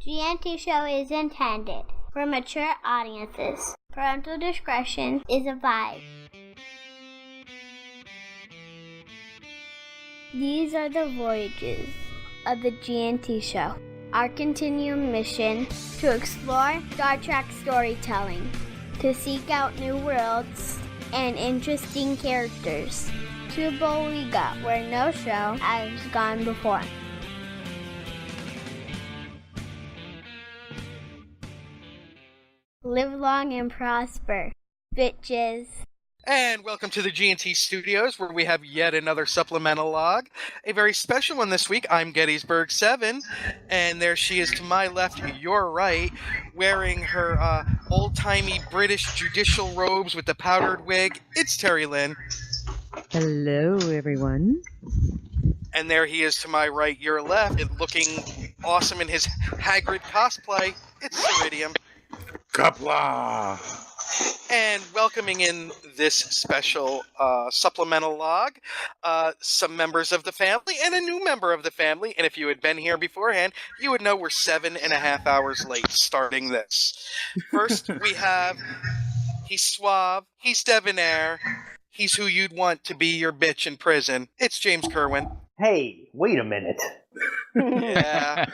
GNT show is intended for mature audiences. Parental discretion is advised. These are the voyages of the GNT show. Our continuing mission to explore Star Trek storytelling, to seek out new worlds and interesting characters, to Boliga, where no show has gone before. Live long and prosper, bitches. And welcome to the GNT Studios, where we have yet another supplemental log. A very special one this week. I'm Gettysburg 7, and there she is to my left, your right, wearing her old-timey British judicial robes with the powdered wig. It's Terry Lynn. Hello, everyone. And there he is to my right, your left, looking awesome in his Hagrid cosplay. It's Ceridium. Kipleigh! And welcoming in this special supplemental log, some members of the family and a new member of the family. And if you had been here beforehand, you would know we're 7.5 hours late starting this. First, we have, he's suave, he's debonair, he's who you'd want to be your bitch in prison. It's James Kerwin. Hey, wait a minute. Yeah.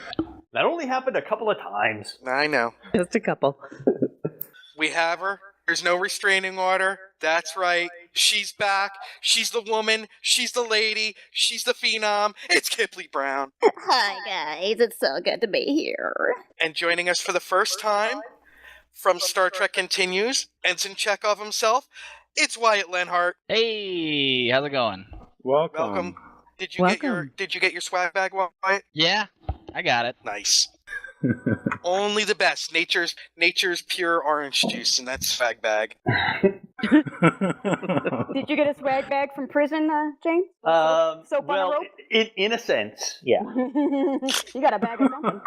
That only happened a couple of times. I know. Just a couple. We have her. There's no restraining order. That's right. She's back. She's the woman. She's the lady. She's the phenom. It's Kipleigh Brown. Hi, guys. It's so good to be here. And joining us for the first time from Star Trek Continues, Ensign Chekhov himself, it's Wyatt Lenhart. Hey, how's it going? Welcome. Did you get your swag bag, Wyatt? Yeah, I got it. Nice. Only the best. Nature's pure orange juice in that swag bag. Did you get a swag bag from prison, James? Soap on a rope? In a sense, yeah. You got a bag of something.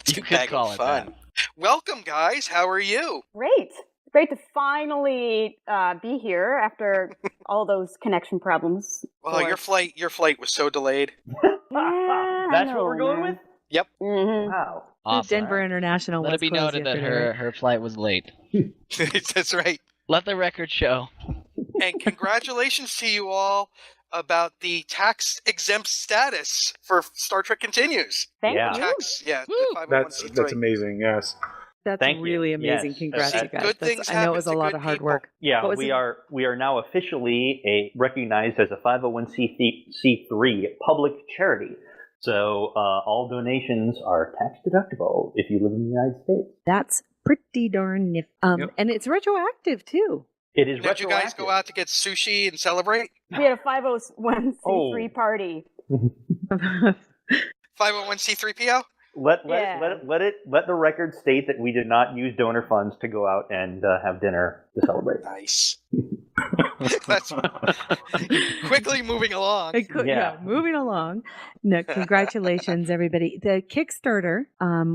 It's You could call it fun. that. Welcome, guys. How are you? Great. Great to finally be here after all those connection problems. Oh, your flight was so delayed. That's what we're going with? Yep. Mm-hmm. Wow. The Denver International Let was it be closed noted that yesterday. her flight was late. That's right. Let the record show. And congratulations to you all about the tax-exempt status for Star Trek Continues. Thank Yeah. you. Tax, yeah, Woo! the 501c3. That's amazing, yes. That's Thank you. really amazing. Yes. Congrats, See, you guys. good things I know it was a happen to lot good of hard people. work. Yeah, What was we it? are now officially recognized as a 501c3 public charity. So all donations are tax deductible if you live in the United States. That's pretty darn nifty. Yep. And it's retroactive, too. It is Did you guys go out to get sushi and celebrate? We had a 501c3 party. 501c3PO? Let the record state that we did not use donor funds to go out and have dinner to celebrate. Nice. That's quickly moving along. Yeah. Moving along. No, congratulations, everybody. The Kickstarter,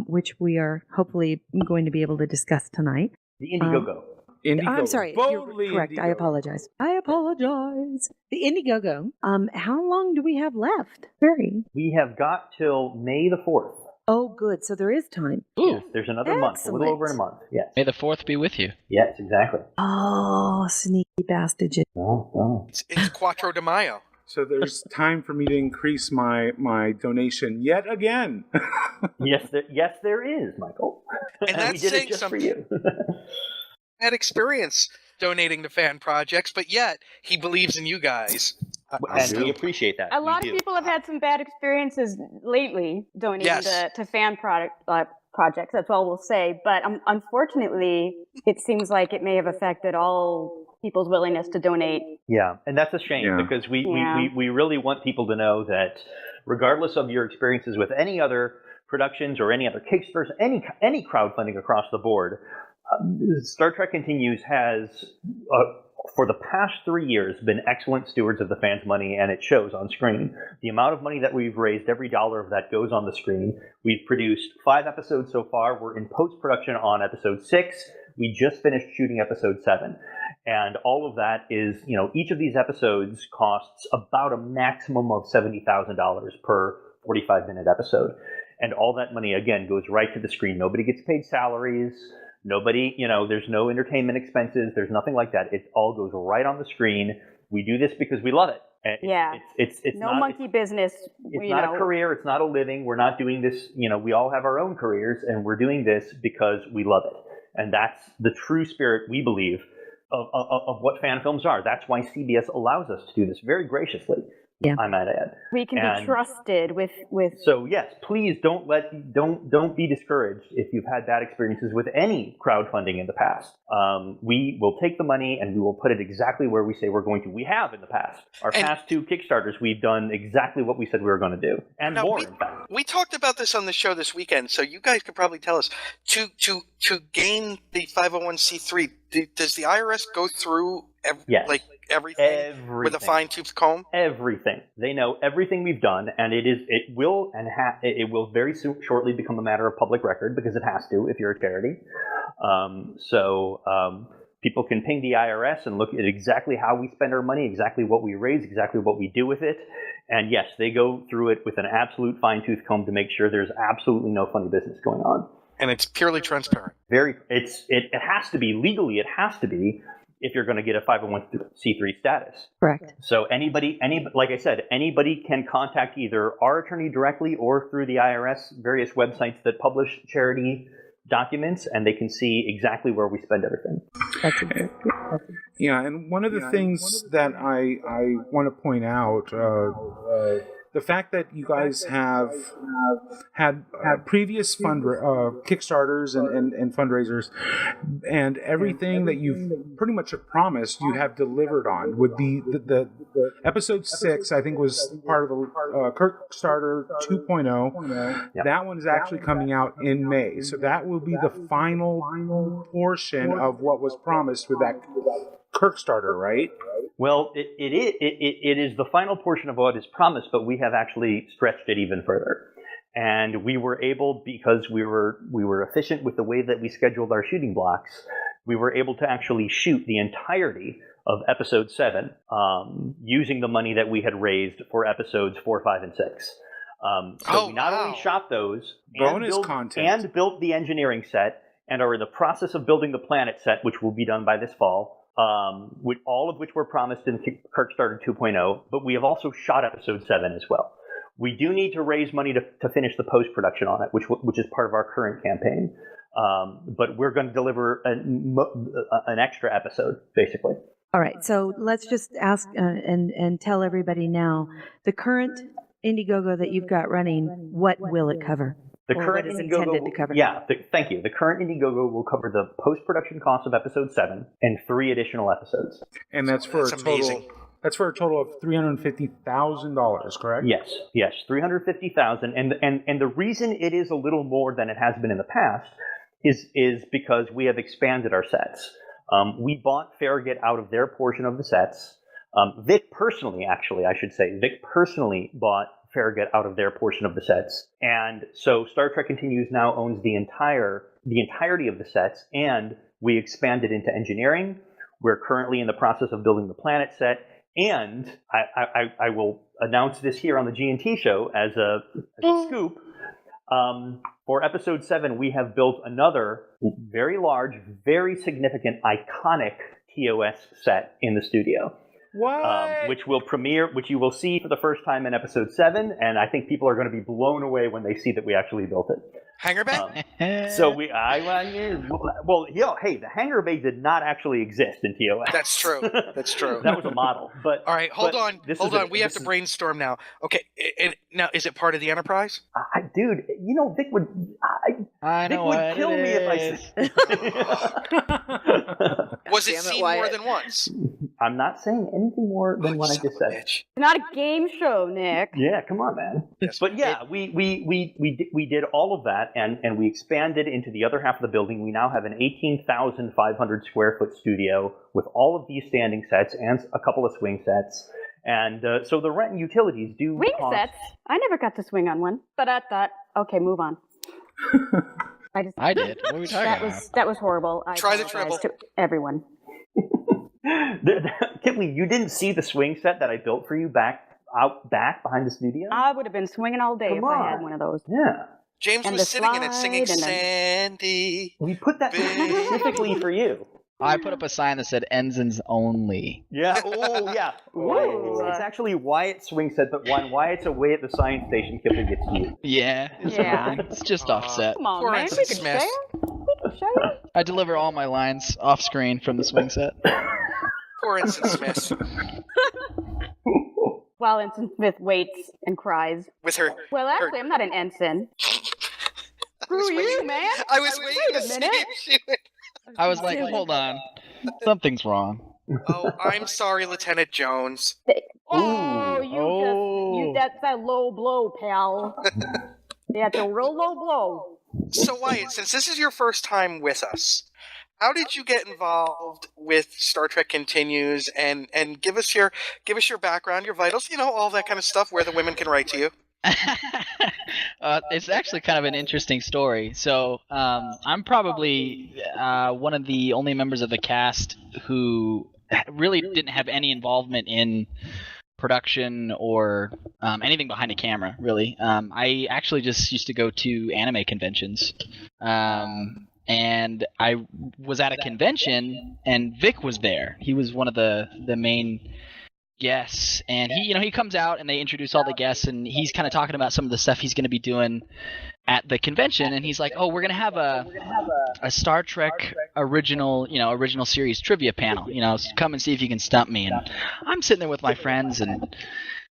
which we are hopefully going to be able to discuss tonight. The Indiegogo. Indiegogo. I'm sorry, Boldly you're correct. I Indiegogo. apologize. The Indiegogo. How long do we have left? Very. We have got till May the 4th. Oh, good. So there is time. Ooh, There's another month, a little over a month. Yes. may the 4th be with you. Yes, exactly. Oh, sneaky bastard. Oh. It's Quattro de Mayo. So there's time for me to increase my donation yet again. Yes, there is, Michael. And that's we did saying it just for something. you. Had experience donating to fan projects, but yet he believes in you guys. And we appreciate that. A lot of people have had some bad experiences lately donating Yes. to fan projects. That's all we'll say. But unfortunately, it seems like it may have affected all people's willingness to donate. Yeah, and that's a shame Yeah. because we Yeah. really want people to know that regardless of your experiences with any other productions or any other Kickstarters, any crowdfunding across the board, Star Trek Continues has, for the past 3 years, been excellent stewards of the fans' money, and it shows on screen. The amount of money that we've raised, every dollar of that goes on the screen. We've produced 5 episodes so far. We're in post-production on episode 6. We just finished shooting episode 7. And all of that is, each of these episodes costs about a maximum of $70,000 per 45-minute episode. And all that money, again, goes right to the screen. Nobody gets paid salaries. Nobody, there's no entertainment expenses. There's nothing like that. It all goes right on the screen. We do this because we love it. It's no not, monkey business. It's not a career. It's not a living. We're not doing this. We all have our own careers, and we're doing this because we love it. And that's the true spirit, we believe, of what fan films are. That's why CBS allows us to do this very graciously. Yeah. I might add. We can be trusted with. So yes, please don't be discouraged if you've had bad experiences with any crowdfunding in the past. We will take the money and we will put it exactly where we say we're going to. We have in the past. Our past 2 Kickstarters, we've done exactly what we said we were going to do, and more. In fact, we talked about this on the show this weekend, so you guys could probably tell us to gain the 501c3. Does the IRS go through everything with a fine-tooth comb? Everything. They know everything we've done, and it will very shortly become a matter of public record because it has to if you're a charity. People can ping the IRS and look at exactly how we spend our money, exactly what we raise, exactly what we do with it. And yes, they go through it with an absolute fine-tooth comb to make sure there's absolutely no funny business going on. And it's purely transparent. It has to be legally. It has to be if you're going to get a 501c3 status. Correct. So anybody, like I said, anybody can contact either our attorney directly or through the IRS, various websites that publish charity documents, and they can see exactly where we spend everything. Yeah, and one of the things that I want to point out. The fact that you guys have had previous Kickstarters and fundraisers, and everything that you've pretty much promised you have delivered on. Would be the episode 6, I think, was part of the Kickstarter 2.0. Yep. That one is actually coming out in May, so that will be the final portion of what was promised with that Kickstarter, right? Well, it is the final portion of what is promised, but we have actually stretched it even further. And we were able, because we were efficient with the way that we scheduled our shooting blocks, we were able to actually shoot the entirety of episode 7 using the money that we had raised for episodes 4, 5, and 6. We not only shot those and built the engineering set, and are in the process of building the planet set, which will be done by this fall. With all of which were promised in Kickstarter 2.0, but we have also shot episode 7 as well. We do need to raise money to finish the post-production on it, which is part of our current campaign. But we're going to deliver an extra episode, basically. All right, so let's just ask and tell everybody now, the current Indiegogo that you've got running, what will it cover? The current Indiegogo, to cover? Thank you. The current Indiegogo will cover the post-production cost of episode 7 and 3 additional episodes. And that's for a total of $350,000, correct? Yes, $350,000. And the reason it is a little more than it has been in the past is because we have expanded our sets. We bought Farragut out of their portion of the sets. Vic personally bought Farragut out of their portion of the sets. And so Star Trek Continues now owns the entirety of the sets, and we expanded into engineering. We're currently in the process of building the planet set, and I will announce this here on the G&T show as a scoop. For episode 7, we have built another very large, very significant, iconic TOS set in the studio. Which you will see for the first time in episode 7, and I think people are going to be blown away when they see that we actually built it. Hangar bay? The hangar bay did not actually exist in TOS. That's true. That was a model. But all right, hold on. We have to brainstorm now. Okay, now is it part of the Enterprise? Dude, Vic would. Vic would kill me if I said. Was it seen more than once? I'm not saying anything more than what I just said. It's not a game show, Nick. Yeah, come on, man. Yes, but yeah, we did all of that, and we expanded into the other half of the building. We now have an 18,500 square foot studio with all of these standing sets and a couple of swing sets. And so the rent and utilities do Swing sets? I never got to swing on one. But at that, okay, move on. I did. What were we talking about? That was horrible. Try the treble. To everyone. Kipleigh, you didn't see the swing set that I built for you back behind the studio? I would have been swinging all day if I had one of those. Yeah. James And was the sitting in it singing slide and then- Sandy. We put that specifically for you. I put up a sign that said ensigns only. Yeah. Oh, yeah. Ooh. It's actually Wyatt's swing set, but when Wyatt's away at the science station, Kipleigh gets you. Yeah, it's Yeah. fine. It's just offset. Come on, Poor man. Ensign We can Smith. share. We can share. I deliver all my lines off screen from the swing set. Poor Ensign Smith While Ensign Smith waits and cries. with her. Well, actually, I'm not an ensign. Screw you, man. I was waiting Wait to a see minute. if she would. I was like, hold on, something's wrong. Oh, I'm sorry, Lieutenant Jones. Oh, Oh. that's a low blow, pal. That's a real low blow. So Wyatt, since this is your first time with us, how did you get involved with Star Trek Continues? And give us your background, your vitals, all that kind of stuff. Where the women can write to you. It's actually kind of an interesting story. So I'm probably one of the only members of the cast who really didn't have any involvement in production or anything behind a camera, really. I actually just used to go to anime conventions. And I was at a convention, and Vic was there. He was one of the main guests, and he comes out, and they introduce all the guests, and he's kind of talking about some of the stuff he's going to be doing at the convention, and he's like, "Oh, we're going to have a Star Trek original series trivia panel. Come and see if you can stump me." And I'm sitting there with my friends, and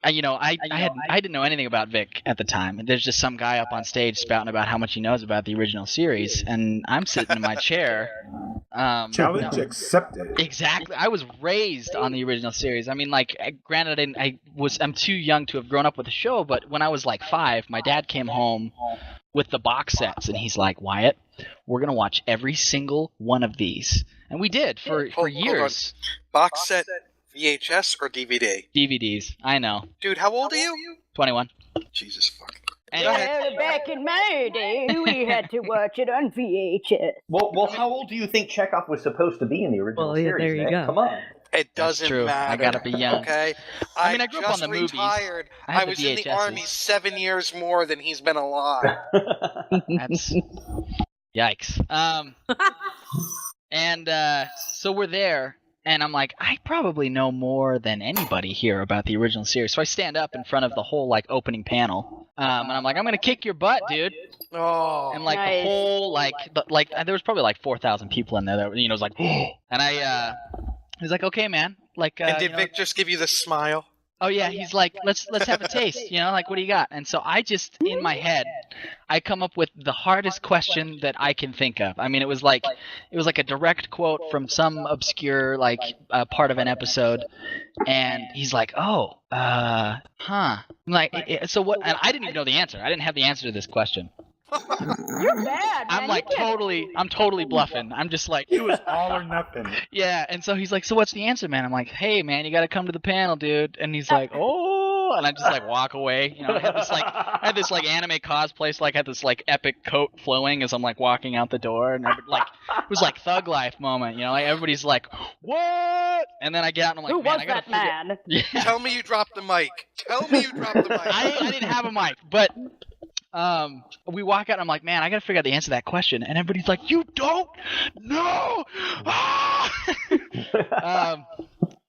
I didn't know anything about Vic at the time. And there's just some guy up on stage spouting about how much he knows about the original series, and I'm sitting in my chair. Challenge accepted. Exactly. I was raised on the original series. I mean, like, granted, I'm too young to have grown up with the show, but when I was like 5, my dad came home with the box sets, and he's like, "Wyatt, we're gonna watch every single one of these," and we did for years. Box set, VHS or DVD? DVDs. I know. Dude, how old are you? 21. Jesus fuck. Anyway. Well, back in my day, we had to watch it on VHS. Well, how old do you think Chekhov was supposed to be in the original series? There you Nick? go. Come on. It doesn't true. matter. I gotta be young. Okay. I mean, I grew up on the movies. Retired. I had I the was in the VHSs. Army 7 years more than he's been alive. That's yikes. And so we're there, and I'm like, I probably know more than anybody here about the original series. So I stand up in front of the whole opening panel, and I'm like, I'm gonna kick your butt, dude. Oh. And the Nice. whole there was probably 4,000 people in there that was like, and I he's like, okay, man. And did Vic just give you the smile? Oh yeah, he's like, let's have a taste, what do you got? And so I just, in my head, I come up with the hardest question that I can think of. I mean, it was like a direct quote from some obscure part of an episode, and he's like, "Oh, huh." I'm like, so what? And I didn't even know the answer. I didn't have the answer to this question. You're bad, man. I'm like I'm totally bluffing. I'm just like, It was all or nothing. yeah. And so he's like, so what's the answer, man? I'm like, hey, man, you got to come to the panel, dude. And he's like, oh, and I just walk away. I had this anime cosplay, so I had this epic coat flowing as I'm walking out the door, and it was like Thug Life moment, everybody's like, what? And then I get out and I'm like, Who man, was I gotta that man? Yeah. Tell me you dropped the mic. Tell me you dropped the mic. I didn't have a mic, but we walk out and I'm like, man, I gotta figure out the answer to that question, and everybody's like, you don't know.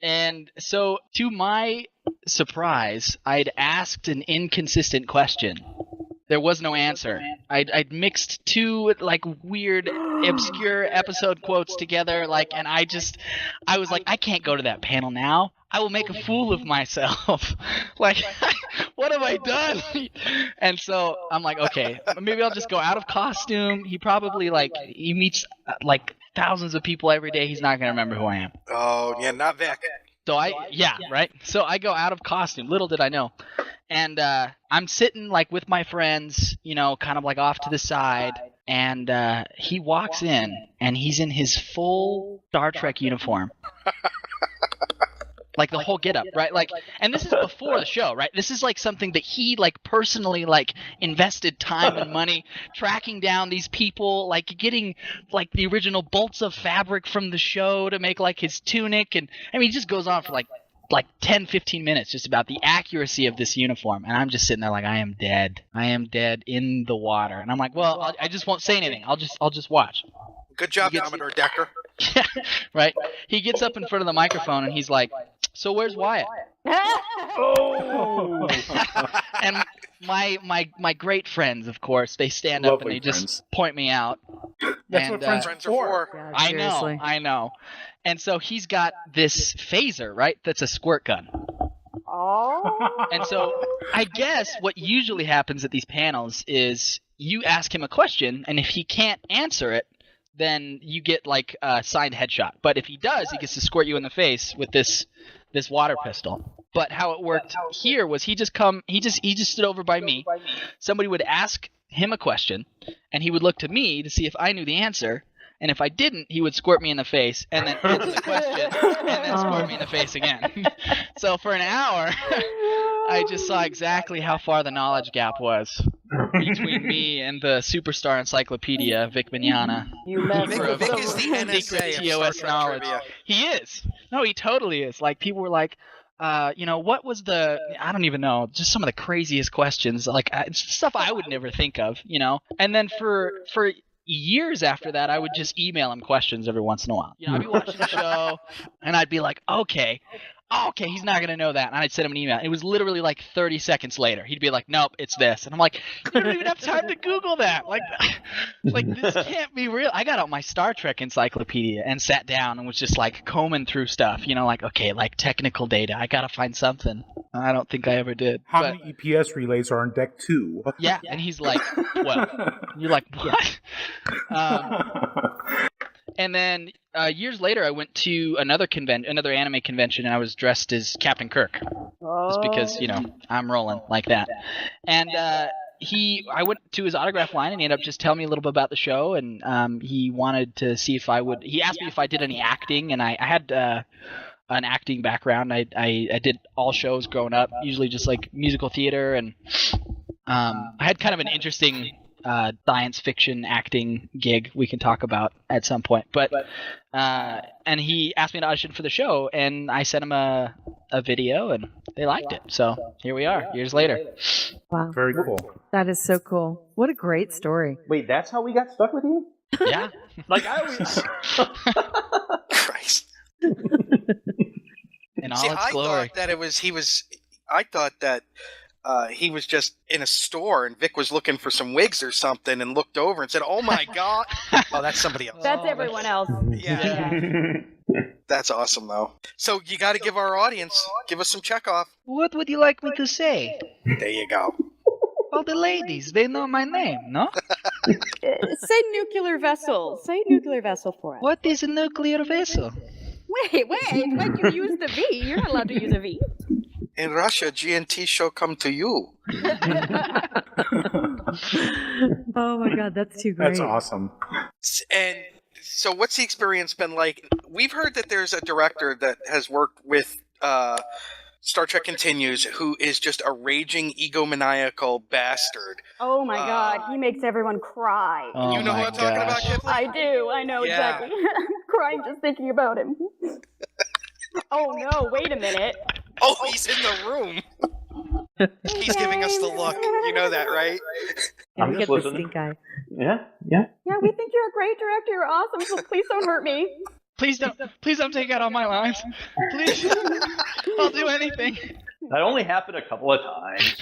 And so to my surprise, I'd asked an inconsistent question. There was no answer. I'd mixed two weird obscure episode quotes together, and I was like, I can't go to that panel now. I will make a fool of myself. What have I done? And so I'm like, okay, maybe I'll just go out of costume. He probably he meets thousands of people every day. He's not gonna remember who I am. Oh yeah, not Vic. So right. So I go out of costume. Little did I know. And I'm sitting with my friends, kind of off to the side. And he walks in, and he's in his full Star Trek uniform. The whole getup, right? And this is before the show, right? This is something that he personally invested time and money tracking down these people, getting the original bolts of fabric from the show to make his tunic, and I mean, he just goes on for like 10, 15 minutes just about the accuracy of this uniform. And I'm just sitting there like, I am dead. I am dead in the water. And I'm like, well, I just won't say anything. I'll just watch. Good job, Commodore Decker. Yeah, right. He gets up in front of the microphone and he's like, so where's Wyatt? Oh. And my great friends, of course, they stand up and they just point me out. That's what friends Friends are for. God, I know. And so he's got this phaser, right? That's a squirt gun. Oh. And so I guess what usually happens at these panels is you ask him a question, and if he can't answer it, then you get like a signed headshot. But if he does, he gets to squirt you in the face with this water pistol. But how it worked here was he just stood over by me. Somebody would ask him a question, and he would look to me to see if I knew the answer. And if I didn't, he would squirt me in the face and then answer the question and then squirt me in the face again. So for an hour, I just saw exactly how far the knowledge gap was between me and the superstar encyclopedia, Vic Mignogna. You messed Vic, with Vic is the them. NSA of TOS Star Trek knowledge. trivia. He is. No, he totally is. Like, people were like, what was I don't even know, just some of the craziest questions, like stuff I would never think of, And then for years after that, I would just email him questions every once in a while. I'd be watching the show, and I'd be like, okay, he's not going to know that. And I'd send him an email. It was literally like 30 seconds later. He'd be like, nope, it's this. And I'm like, you don't even have time to Google that. Like this can't be real. I got out my Star Trek encyclopedia and sat down and was just like combing through stuff, like, okay, like technical data. I got to find something. I don't think I ever did. How many EPS relays are on deck 2? Yeah, and he's like, 12. You're like, what? And then years later, I went to another anime convention, and I was dressed as Captain Kirk, just because I'm rolling like that. And I went to his autograph line, and he ended up just telling me a little bit about the show, and he wanted to see if I would. He asked me if I did any acting, and I had an acting background. I did all shows growing up, usually just like musical theater, and I had kind of an interesting science fiction acting gig we can talk about at some point. But and he asked me to audition for the show, and I sent him a video, and they liked it. So here we are, years later. Wow. Very cool. That is so cool. What a great story. Wait, that's how we got stuck with you? Yeah. Like I always. Christ. In all See, its I glory. thought that I thought that he was just in a store and Vic was looking for some wigs or something and looked over and said, "Oh my God!" Oh, that's somebody else. That's everyone else. Yeah. That's awesome, though. So you got to give our audience, give us some Chekhov. What would you like me to say? There you go. Well, the ladies, they know my name, no? Say nuclear vessel. Say nuclear vessel for us. What is a nuclear vessel? Wait, why'd you use the V? You're not allowed to use a V. In Russia, GNT show come to you. Oh my God, that's too great. That's awesome. And so what's the experience been like? We've heard that there's a director that has worked with Star Trek Continues who is just a raging egomaniacal bastard. Oh my God, he makes everyone cry. Oh You know my what I'm talking about, gosh. Kipleigh? I do. I know Yeah. exactly. I'm crying just thinking about him. Oh no, wait a minute. Oh, he's in the room. He's giving us the look. You know that, right? Yeah, I'm we just get the listening. stink eye. Yeah. Yeah, we think you're a great director. You're awesome, so please don't hurt me. Please don't take out all my lines. Please. I'll do anything. That only happened a couple of times.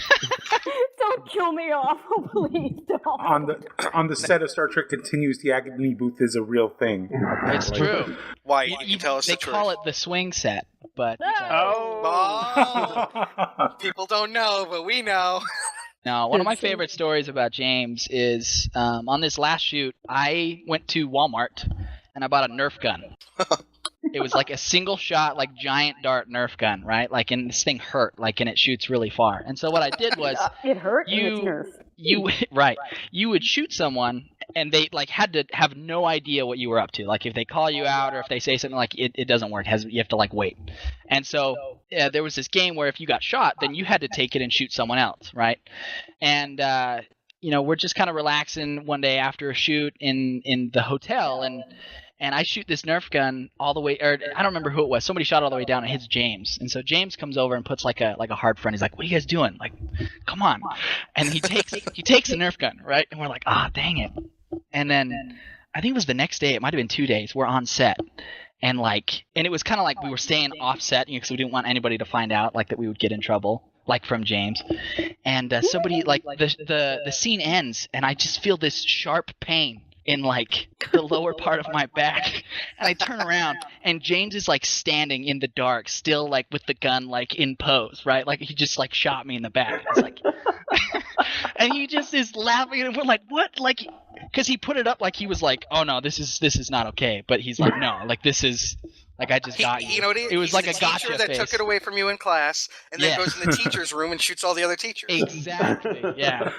Don't kill me off. Oh, please don't. On the set of Star Trek Continues, the agony booth is a real thing. It's true. Why? You can tell us They the truth. call it the swing set, but Oh, people don't know, but we know. no. One of my favorite stories about James is on this last shoot, I went to Walmart and I bought a Nerf gun. It was like a single shot, like giant dart Nerf gun, right? Like, and this thing hurt, like, and it shoots really far. And so what I did was, It hurt and it's Nerf. you would shoot someone, and they like had to have no idea what you were up to. Like, if they call you out or if they say something, like it doesn't work. You have to like wait. And so there was this game where if you got shot, then you had to take it and shoot someone else, right? And we're just kind of relaxing one day after a shoot in the hotel, and And I shoot this Nerf gun all the way, or I don't remember who it was. Somebody shot all the way down and hits James. And so James comes over and puts like a hard front. He's like, "What are you guys doing? Like, come on!" And he takes the Nerf gun, right? And we're like, "Ah, dang it!" And then I think it was the next day. It might have been 2 days. We're on set, and it was kind of like we were staying off set because we didn't want anybody to find out like that we would get in trouble, like from James. And somebody like the scene ends, and I just feel this sharp pain in like the lower part of my back, and I turn around and James is like standing in the dark still like with the gun like in pose, right? Like he just like shot me in the back. It's like and he just is laughing, and we're like, what? Like, because he put it up like he was like, oh no, this is not okay, but he's like, no, like this is like I just got you. You know what it was like a gotcha teacher that face. took it away from you in class, and then goes in the teacher's room and shoots all the other teachers. Exactly. Yeah.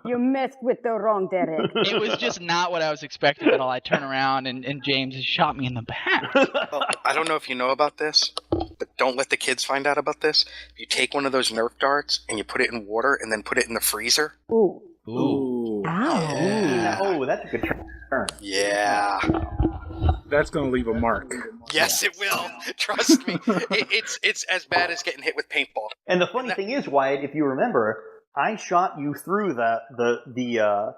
You messed with the wrong Derek. It was just not what I was expecting at all. I turn around and James has shot me in the back. Well, I don't know if you know about this, but don't let the kids find out about this. If you take one of those Nerf darts and you put it in water and then put it in the freezer. Ooh. Ooh. Ow. Yeah. Oh, that's a good turn. Yeah. That's going to leave a mark. Yes, it will. Trust me. It's as bad as getting hit with paintball. And the funny thing is, Wyatt, if you remember, I shot you through the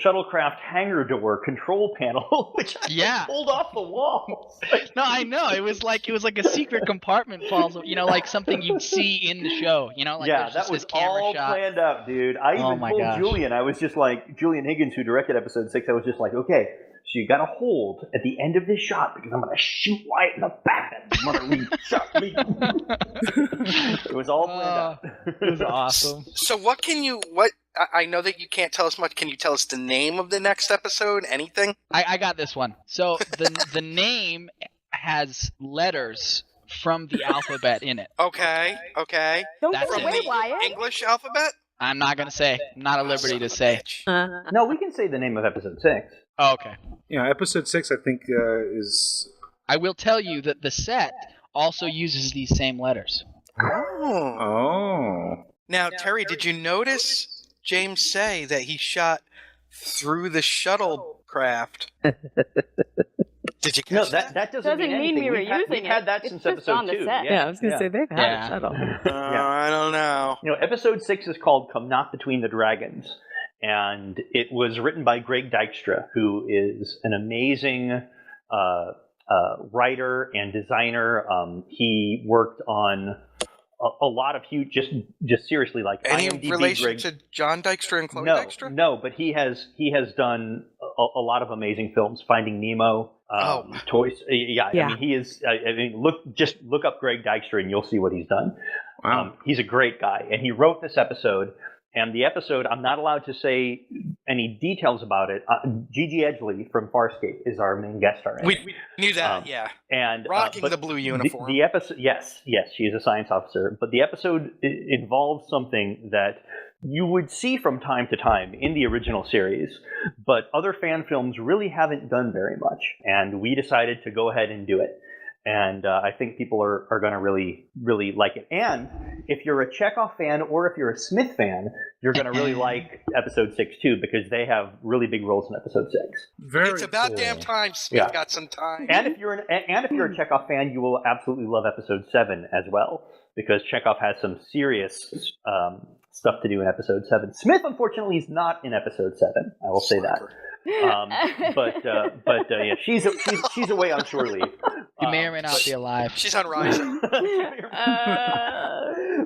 shuttlecraft hangar door control panel, which I pulled off the wall. No, I know. It was like a secret compartment falls, like something you'd see in the show, like yeah, that was all planned out, dude. I even told Julian, I was just like, Julian Higgins, who directed episode 6, I was just like, okay, so you gotta hold at the end of this shot because I'm gonna shoot Wyatt in the back. And mother shot me. It was all planned out. It was awesome. So what I know that you can't tell us much. Can you tell us the name of the next episode? Anything? I got this one. So the name has letters from the alphabet in it. Okay. Don't That's give it. away, Wyatt. English alphabet? I'm not gonna say. I'm not at liberty to say. No, we can say the name of episode 6. Oh, okay. Yeah, episode 6, I think, is... I will tell you that the set also uses these same letters. Oh. Now, Terry, did you notice James say that he shot through the shuttlecraft? Did you catch No, that doesn't mean anything. we were We've using had it. that It's since just episode on the 2. set. Yeah, I was going to say they've had Yeah. a shuttle. I don't know. Episode 6 is called Come Not Between the Dragons. And it was written by Greg Dykstra, who is an amazing writer and designer. He worked on a lot of huge, just seriously, like Any IMDb relation to John Dykstra and Chloe Dykstra? No, but he has done a lot of amazing films. Finding Nemo, Toys. Yeah, Yeah. I mean, he is. I mean, look up Greg Dykstra and you'll see what he's done. Wow. He's a great guy, and he wrote this episode. And the episode, I'm not allowed to say any details about it. Gigi Edgley from Farscape is our main guest star. We knew that, yeah. And Rocking but the blue uniform. The episode, yes, she is a science officer. But the episode involves something that you would see from time to time in the original series, but other fan films really haven't done very much. And we decided to go ahead and do it. And I think people are going to really, really like it. And if you're a Chekhov fan or if you're a Smith fan, you're going to really like episode 6 too, because they have really big roles in episode 6. It's about damn time Smith got some time. And if you're a Chekhov fan, you will absolutely love episode 7 as well, because Chekhov has some serious stuff to do in episode 7. Smith, unfortunately, is not in episode 7. I will say that. But yeah, she's away on shore leave. You may or may not be alive. She's on Rising.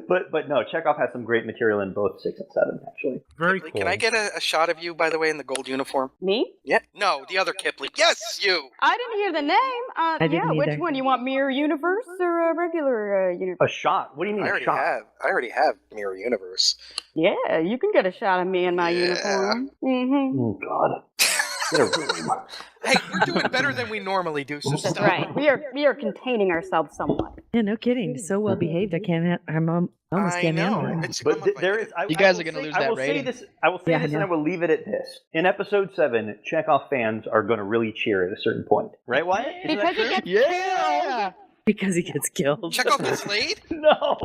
But no, Chekhov has some great material in both 6 and 7, actually. Very cool. Can I get a shot of you, by the way, in the gold uniform? Me? Yeah. No, the other Kipleigh. Yes, you. I didn't hear the name. I didn't which either. one? You want Mirror Universe or a regular universe? A shot? What do you mean I a shot? already have Mirror Universe. Yeah, you can get a shot of me in my Yeah. uniform. Mm-hmm. Oh God. Get a room. Hey, we're doing better than we normally do. So That's stop. right. We are containing ourselves somewhat. Yeah, no kidding. So well behaved. I'm almost I can't know. handle it. It's But almost there like- is. You guys are going to lose that rating. I will say Yeah, I this, and know. I will leave it at this. In episode 7, Chekhov fans are going to really cheer at a certain point, right, Wyatt? Isn't that Because he true? gets Yeah. Because he gets killed. Chekhov gets laid? No.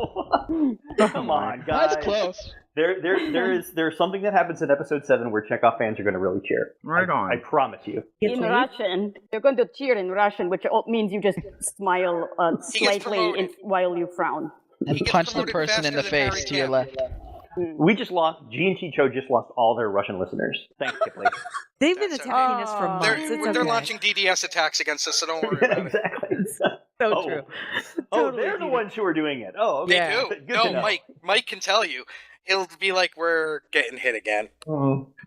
Come on, guys. That's close. There's something that happens in episode 7 where Chekhov fans are going to really cheer. Right on. I promise you. In Russian, they're going to cheer in Russian, which means you just smile He gets slightly promoted. while you frown. And He gets punch the promoted person in the faster than face Harry to your Kim. left. We just lost, G&T Cho just lost all their Russian listeners. Thanks, Kipleigh. They've been That's attacking us for okay. months. They're It's okay. launching DDS attacks against us, so don't worry about it. Exactly. So Oh. true. Oh, Totally they're the true. ones who are doing it. Oh, They okay. do. Good to No, know. Mike can tell you. He'll be like, we're getting hit again.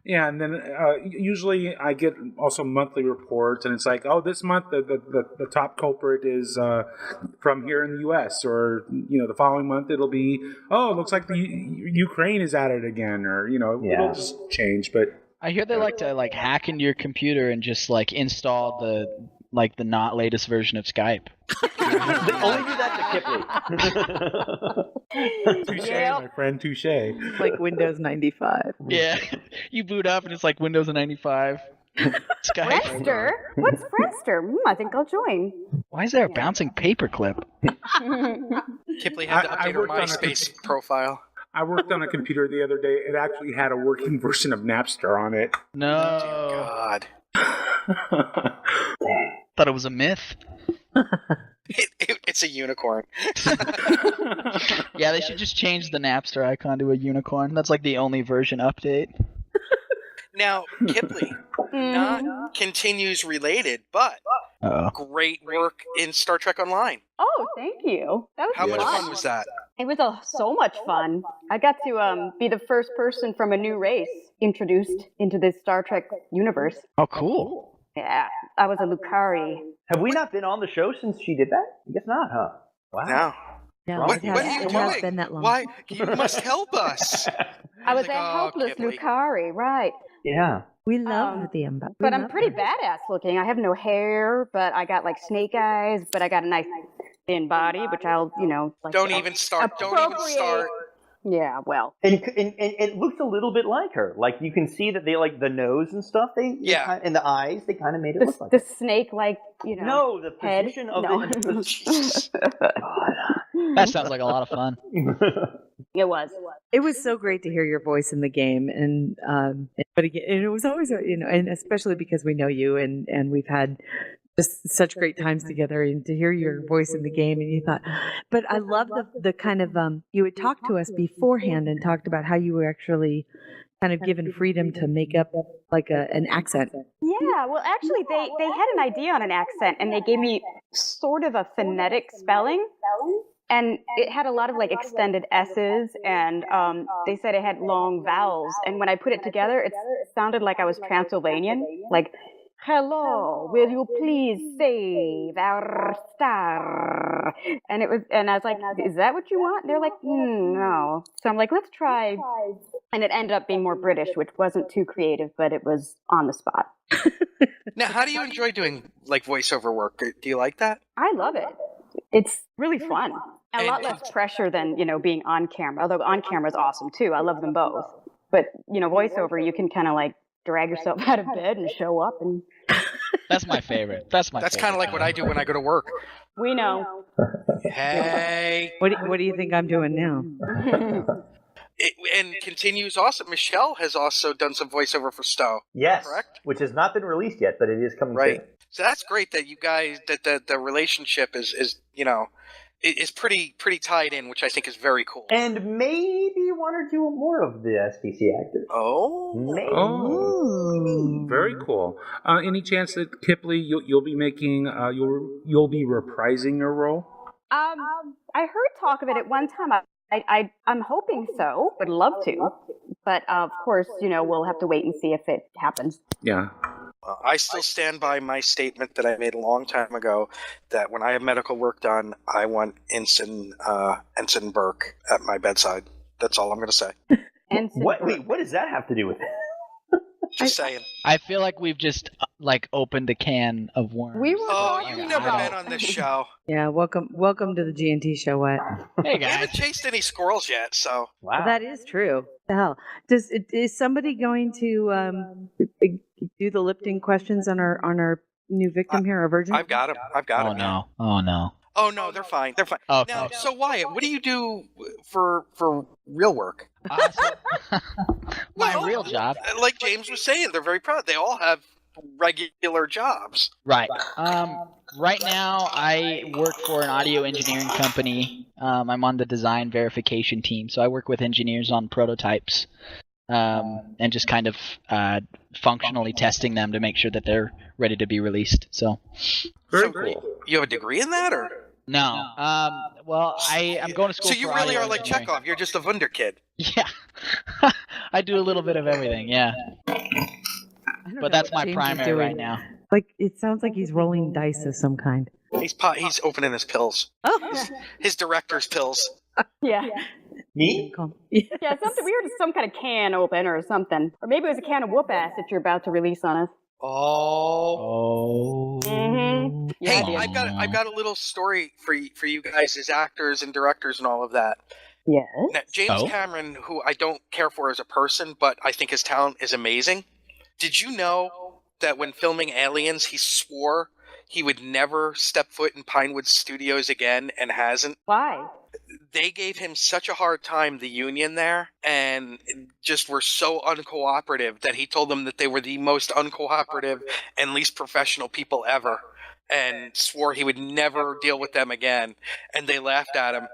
Yeah, and then usually I get also monthly reports, and it's like, oh, this month the top culprit is from here in the U.S., or the following month it'll be, oh, it looks like the Ukraine is at it again, or it'll just change. But I hear they like to hack into your computer and just install the not latest version of Skype. They only do that to Kipleigh. touche, Yep. my friend, touche. Like Windows 95. Yeah, you boot up and it's like Windows 95. Skype. Friendster? What's Friendster? I think I'll join. Why is there a bouncing paperclip? Kipleigh had to I update her worked on a MySpace profile. I worked on a computer the other day. It actually had a working version of Napster on it. No, God. thought it was a myth. It's a unicorn. Yeah, they should just change the Napster icon to a unicorn. That's like the only version update. Now, Kipleigh, not continues related, but Uh-oh. great work in Star Trek Online. Oh, thank you. That was How much fun. fun was that? It was so much fun. I got to be the first person from a new race introduced into this Star Trek universe. Oh, cool. Yeah, I was a Lucari. Have we not been on the show since she did that? I guess not, huh? Wow. No. No, What it are you has doing? been that long. Why? You must help us. I was like, a "Oh, helpless Kipleigh." Lucari, right. Yeah. We love Um, them. But I'm pretty badass looking. I have no hair, but I got snake eyes, but I got a nice thin body, which I'll, Don't even start. Don't even start. Yeah, well. And it looks a little bit like her. Like, you can see that they, the nose and stuff, and the eyes, they kind of made it look like The her. snake, No, the head. position of No. That sounds like a lot of fun. It was. It was so great to hear your voice in the game, and but again, and it was always and especially because we know you, and we've had just such great times together, and to hear your voice in the game, and you thought, but I love the kind of you had talked to us beforehand and talked about how you were actually kind of given freedom to make up an accent. Yeah, well, actually, they had an idea on an accent, and they gave me sort of a phonetic spelling. And it had a lot of extended S's, and they said it had long vowels. And when I put it together, it sounded like I was Transylvanian, like, "Hello, will you please save our star?" And I was like, "Is that what you want?" And they're like, "No." So I'm like, "Let's try." And it ended up being more British, which wasn't too creative, but it was on the spot. Now, how do you enjoy doing voiceover work? Do you like that? I love it. It's really fun. A lot And- less pressure than, being on camera, although on camera is awesome too. I love them both. But, voiceover, you can kind of drag yourself out of bed and show up, and That's my favorite. That's kind of like what I do when I go to work. we know. Hey. What do you think I'm doing now? And continues also. Michelle has also done some voiceover for Stowe. Yes. Correct? Which has not been released yet, but it is coming Right. soon. So that's great that you guys that the relationship is pretty tied in, which I think is very cool. And maybe one or two more of the SPC actors. Oh. Maybe. Oh, very cool. Any chance that Kipleigh you'll be making you'll be reprising your role? I heard talk of it at one time. I'm hoping so. Would love to. But, of course, we'll have to wait and see if it happens. Yeah. I still stand by my statement that I made a long time ago that when I have medical work done, I want Ensign Burke at my bedside. That's all I'm going to say. What does that have to do with it? Just saying. I feel like we've just opened a can of worms. We were Oh, talking you've never about- been on this show. Yeah, welcome to the G&T show, Wyatt. Hey We guys. haven't chased any squirrels yet, so. Wow. That is true. The hell, is somebody going to do the lifting questions on our new victim here, our virgin? I've got him. Oh no. Oh no. Oh no, they're fine. They're fine. Okay. Now, so Wyatt, what do you do for real work? My Well, real job. Like James was saying, they're very proud. They all have regular jobs. Right. Right now, I work for an audio engineering company. I'm on the design verification team, so I work with engineers on prototypes and just kind of functionally testing them to make sure that they're ready to be released. So. Very So cool. you have a degree in that, or? No. Well, I'm going to school So you for really audio are like engineering. Chekhov. You're just a wunderkid. Yeah. I do a little bit of everything, yeah. I don't know But that's what my James is primary doing. right now. Like, it sounds like he's rolling dice of some kind. He's opening his pills. Oh, His director's pills. Yeah. Me? Yeah, something weird. Some kind of can open or something. Or maybe it was a can of whoop ass that you're about to release on us. Oh. Mm-hmm. Hey, Yeah, I've got a little story for you guys as actors and directors and all of that. Yes. Now, James Cameron, who I don't care for as a person, but I think his talent is amazing. Did you know that when filming Aliens, he swore he would never step foot in Pinewood Studios again, and hasn't? Why? They gave him such a hard time, the union there, and just were so uncooperative that he told them that they were the most uncooperative and least professional people ever, and swore he would never deal with them again. And they laughed at him.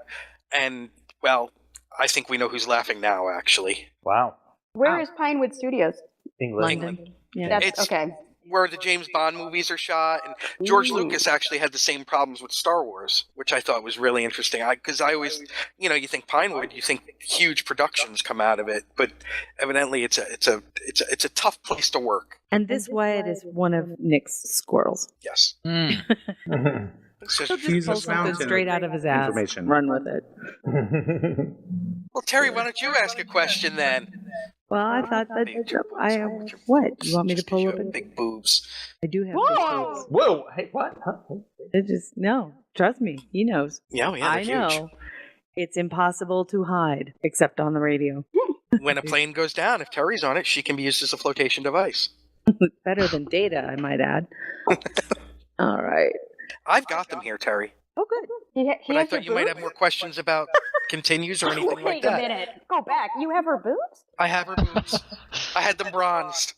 And, well, I think we know who's laughing now, actually. Wow. Where is Pinewood Studios? England. London. Yeah. That's It's okay. where the James Bond movies are shot, and George Lucas actually had the same problems with Star Wars, which I thought was really interesting. Because I always, you think Pinewood, you think huge productions come out of it, but evidently it's a tough place to work. And this Wyatt is one of Nick's squirrels. Yes. So, He'll He's just a pull something fountain straight out of his ass. information. Run with it. well, Terry, why don't you ask a question then? Well, I thought that what? You want me to pull You up? have big boobs. I do have big Whoa! boobs. Whoa! Hey, what? Huh? It just no. Trust me, he knows. Yeah, I they're know. huge. It's impossible to hide, except on the radio. When a plane goes down, if Terry's on it, she can be used as a flotation device. Better than data, I might add. All right. I've got them here, Terry. Oh, good. He But I has thought your you might boobs? have more questions about continues or anything Wait like that. a minute. Go back. You have her boobs? I have her boobs. I had them bronzed.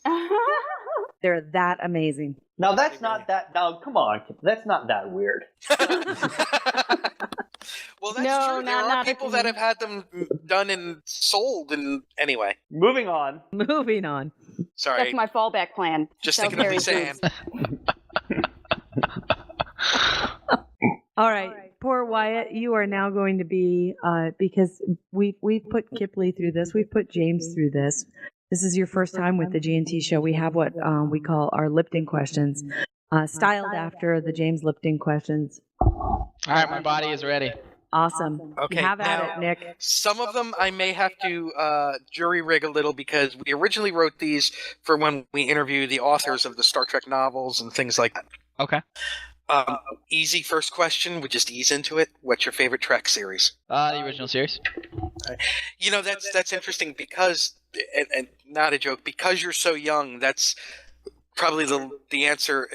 They're that amazing. Now that's not that. Now come on, that's not that weird. Well, that's No, true. There not- are not people if that you- have had them done and sold, and anyway. Moving on. Moving on. Sorry, That's my fallback plan. just Sell thinking of Terry's Lisa Ann. boobs. All right. Poor Wyatt, you are now going to be because we put Kipleigh through this. We've put James through this. This is your first time with the G&T show. We have what we call our Lipton questions, styled after the James Lipton questions. All right, my body is ready. Awesome. Okay, Have at now- it, Nick. Some of them I may have to jury rig a little because we originally wrote these for when we interview the authors of the Star Trek novels and things like that. Okay. Easy first question. We just ease into it. What's your favorite Trek series? The original series. That's interesting because, and not a joke, because you're so young. That's probably the answer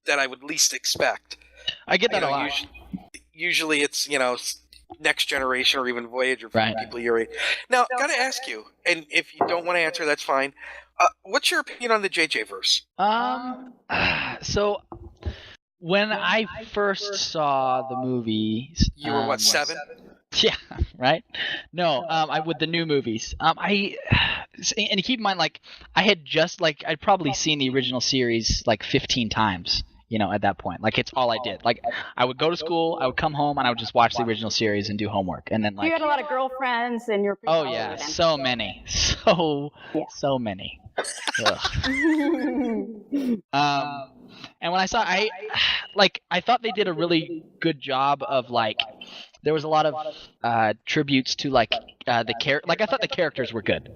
that I would least expect. I get that a lot. Usually it's Next Generation or even Voyager for Right. people your age. Now, gotta ask you, and if you don't want to answer, that's fine. What's your opinion on the JJ verse? So when I first saw the movie, You were what, 7? Yeah, right. No, with the new movies, and keep in mind, like I had just I'd probably seen the original series 15 times. At that point, it's all I did. I would go to school, I would come home, and I would just watch the original series and do homework, and then You had a lot of girlfriends and you're oh yeah, so many, so many. And when I saw, I thought they did a really good job of there was a lot of tributes to the character. I thought the characters were good.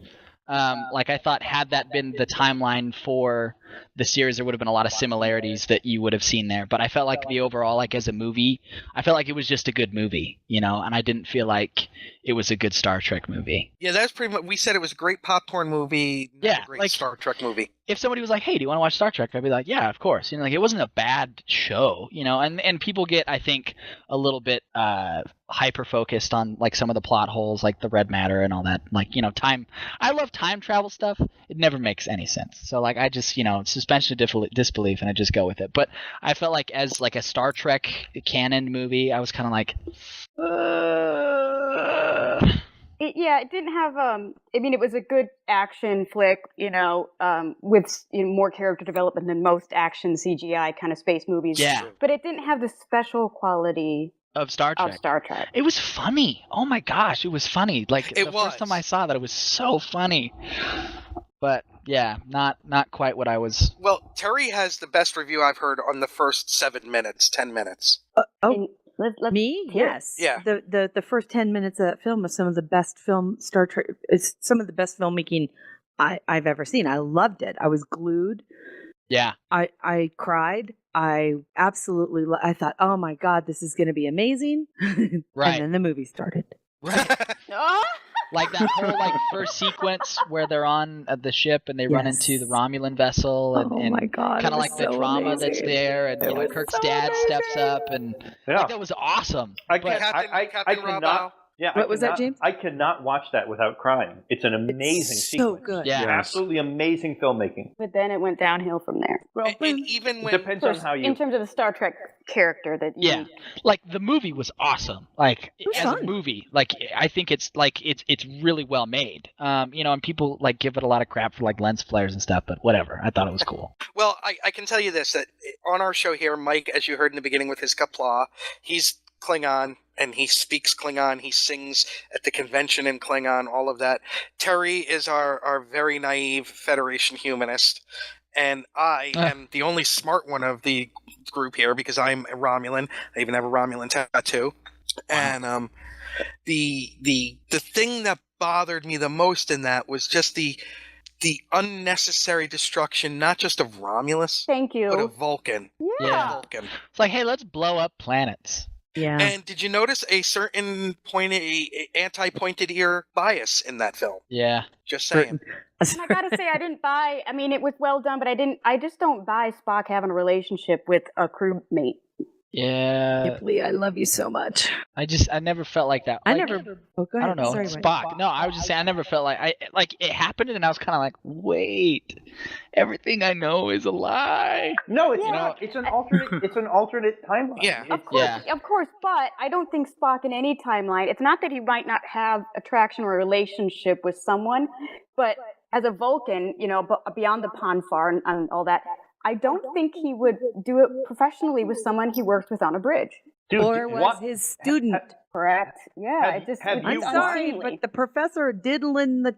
I thought had that been the timeline for the series, there would have been a lot of similarities that you would have seen there. But I felt like the overall, like as a movie, I felt like it was just a good movie, and I didn't feel like it was a good Star Trek movie. Yeah, that's pretty much. We said it was a great popcorn movie, not a great like Star Trek movie. If somebody was like, "Hey, do you want to watch Star Trek?" I'd be like, "Yeah, of course." Like it wasn't a bad show, and people get, I think, a little bit hyper focused on like some of the plot holes, like the red matter and all that. Like time. I love time travel stuff. It never makes any sense. So like I just suspension of disbelief, and I just go with it. But I felt like as like a Star Trek canon movie, I was kind of like. It didn't have. It was a good action flick, with more character development than most action CGI kind of space movies. Yeah. But it didn't have the special quality of Star Trek. It was funny. Oh my gosh, it was funny. Like first time I saw that, it was so funny. But yeah, not quite what I was. Well, Terry has the best review I've heard on the first 7 minutes, 10 minutes. Me? Yes. Yeah. The first 10 minutes of that film was some of the best Star Trek. It's some of the best filmmaking I've ever seen. I loved it. I was glued. Yeah. I cried. I absolutely. I thought, oh my God, this is going to be amazing. Right. And then the movie started. Right. Like that whole first sequence where they're on the ship and they run into the Romulan vessel and my God, kind of like the drama that's there, and Kirk's dad steps up, and that was awesome. What was that, James? I cannot watch that without crying. It's an amazing sequence. So good. Yeah. Absolutely amazing filmmaking. But then it went downhill from there. Well, and even when depends on how you. In terms of the Star Trek character that you. Yeah, like the movie was awesome. Like as fun. a movie, like I think it's really well made. And people like give it a lot of crap for like lens flares and stuff, but whatever. I thought it was cool. Well, I can tell you this, that on our show here, Mike, as you heard in the beginning with his Kipleigh, he's Klingon, and he speaks Klingon. He sings at the convention in Klingon, all of that. Terry is our very naive Federation humanist, and I am the only smart one of the group here because I'm a Romulan. I even have a Romulan tattoo. And the thing that bothered me the most in that was just the unnecessary destruction, not just of Romulus, Thank you. but of Vulcan. Yeah. Vulcan. It's like, hey, let's blow up planets. Yeah. And did you notice a certain anti-pointed ear bias in that film? Yeah. Just saying. And I gotta say, I didn't buy. I mean, it was well done, but I just don't buy Spock having a relationship with a crewmate. Yeah. Kipleigh, I love you so much. I never felt like that. I Like, never. Oh, go ahead. I don't know. Sorry, Spock. No, I was just saying I never felt like it happened, and I was kind of like, wait, everything I know is a lie. No, it's not. It's an alternate. It's an alternate timeline. Yeah. Of course, but I don't think Spock in any timeline. It's not that he might not have attraction or a relationship with someone, but as a Vulcan, beyond the Ponfar and all that, I don't think he would do it professionally with someone he works with on a bridge. Dude, or was his student. Correct. Yeah. I'm sorry, but the professor diddling the.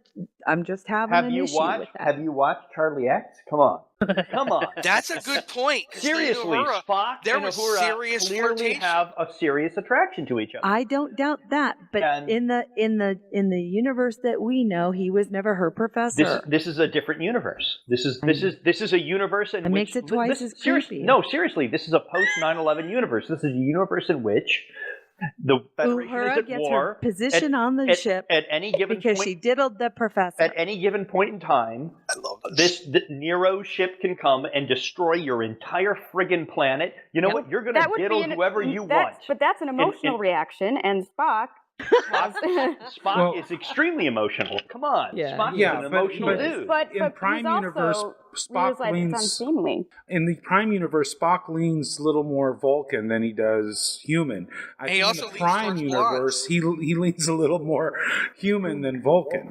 I'm just having an issue with that. Have you watched Charlie X? Come on. Come on. That's a good point. Seriously, Spock and Uhura clearly have a serious attraction to each other. I don't doubt that, but in the universe that we know, he was never her professor. This is a different universe. This is a universe in which makes it twice as creepy. No, seriously, this is a post 9/11 universe. This is a universe in which the Federation Uhura is at gets war. her position on the ship at any given because point, she diddled the professor. At any given point in time, I love this. The Nero ship can come and destroy your entire friggin' planet. You know what? You're going to diddle whoever you want. But that's an emotional reaction, and Spock. Spock is extremely emotional. Come on, Spock is an emotional dude. But in Prime Universe, Spock leans. In the Prime Universe, Spock leans a little more Vulcan than he does human. I think also in the Prime Universe, he leans a little more human than Vulcan.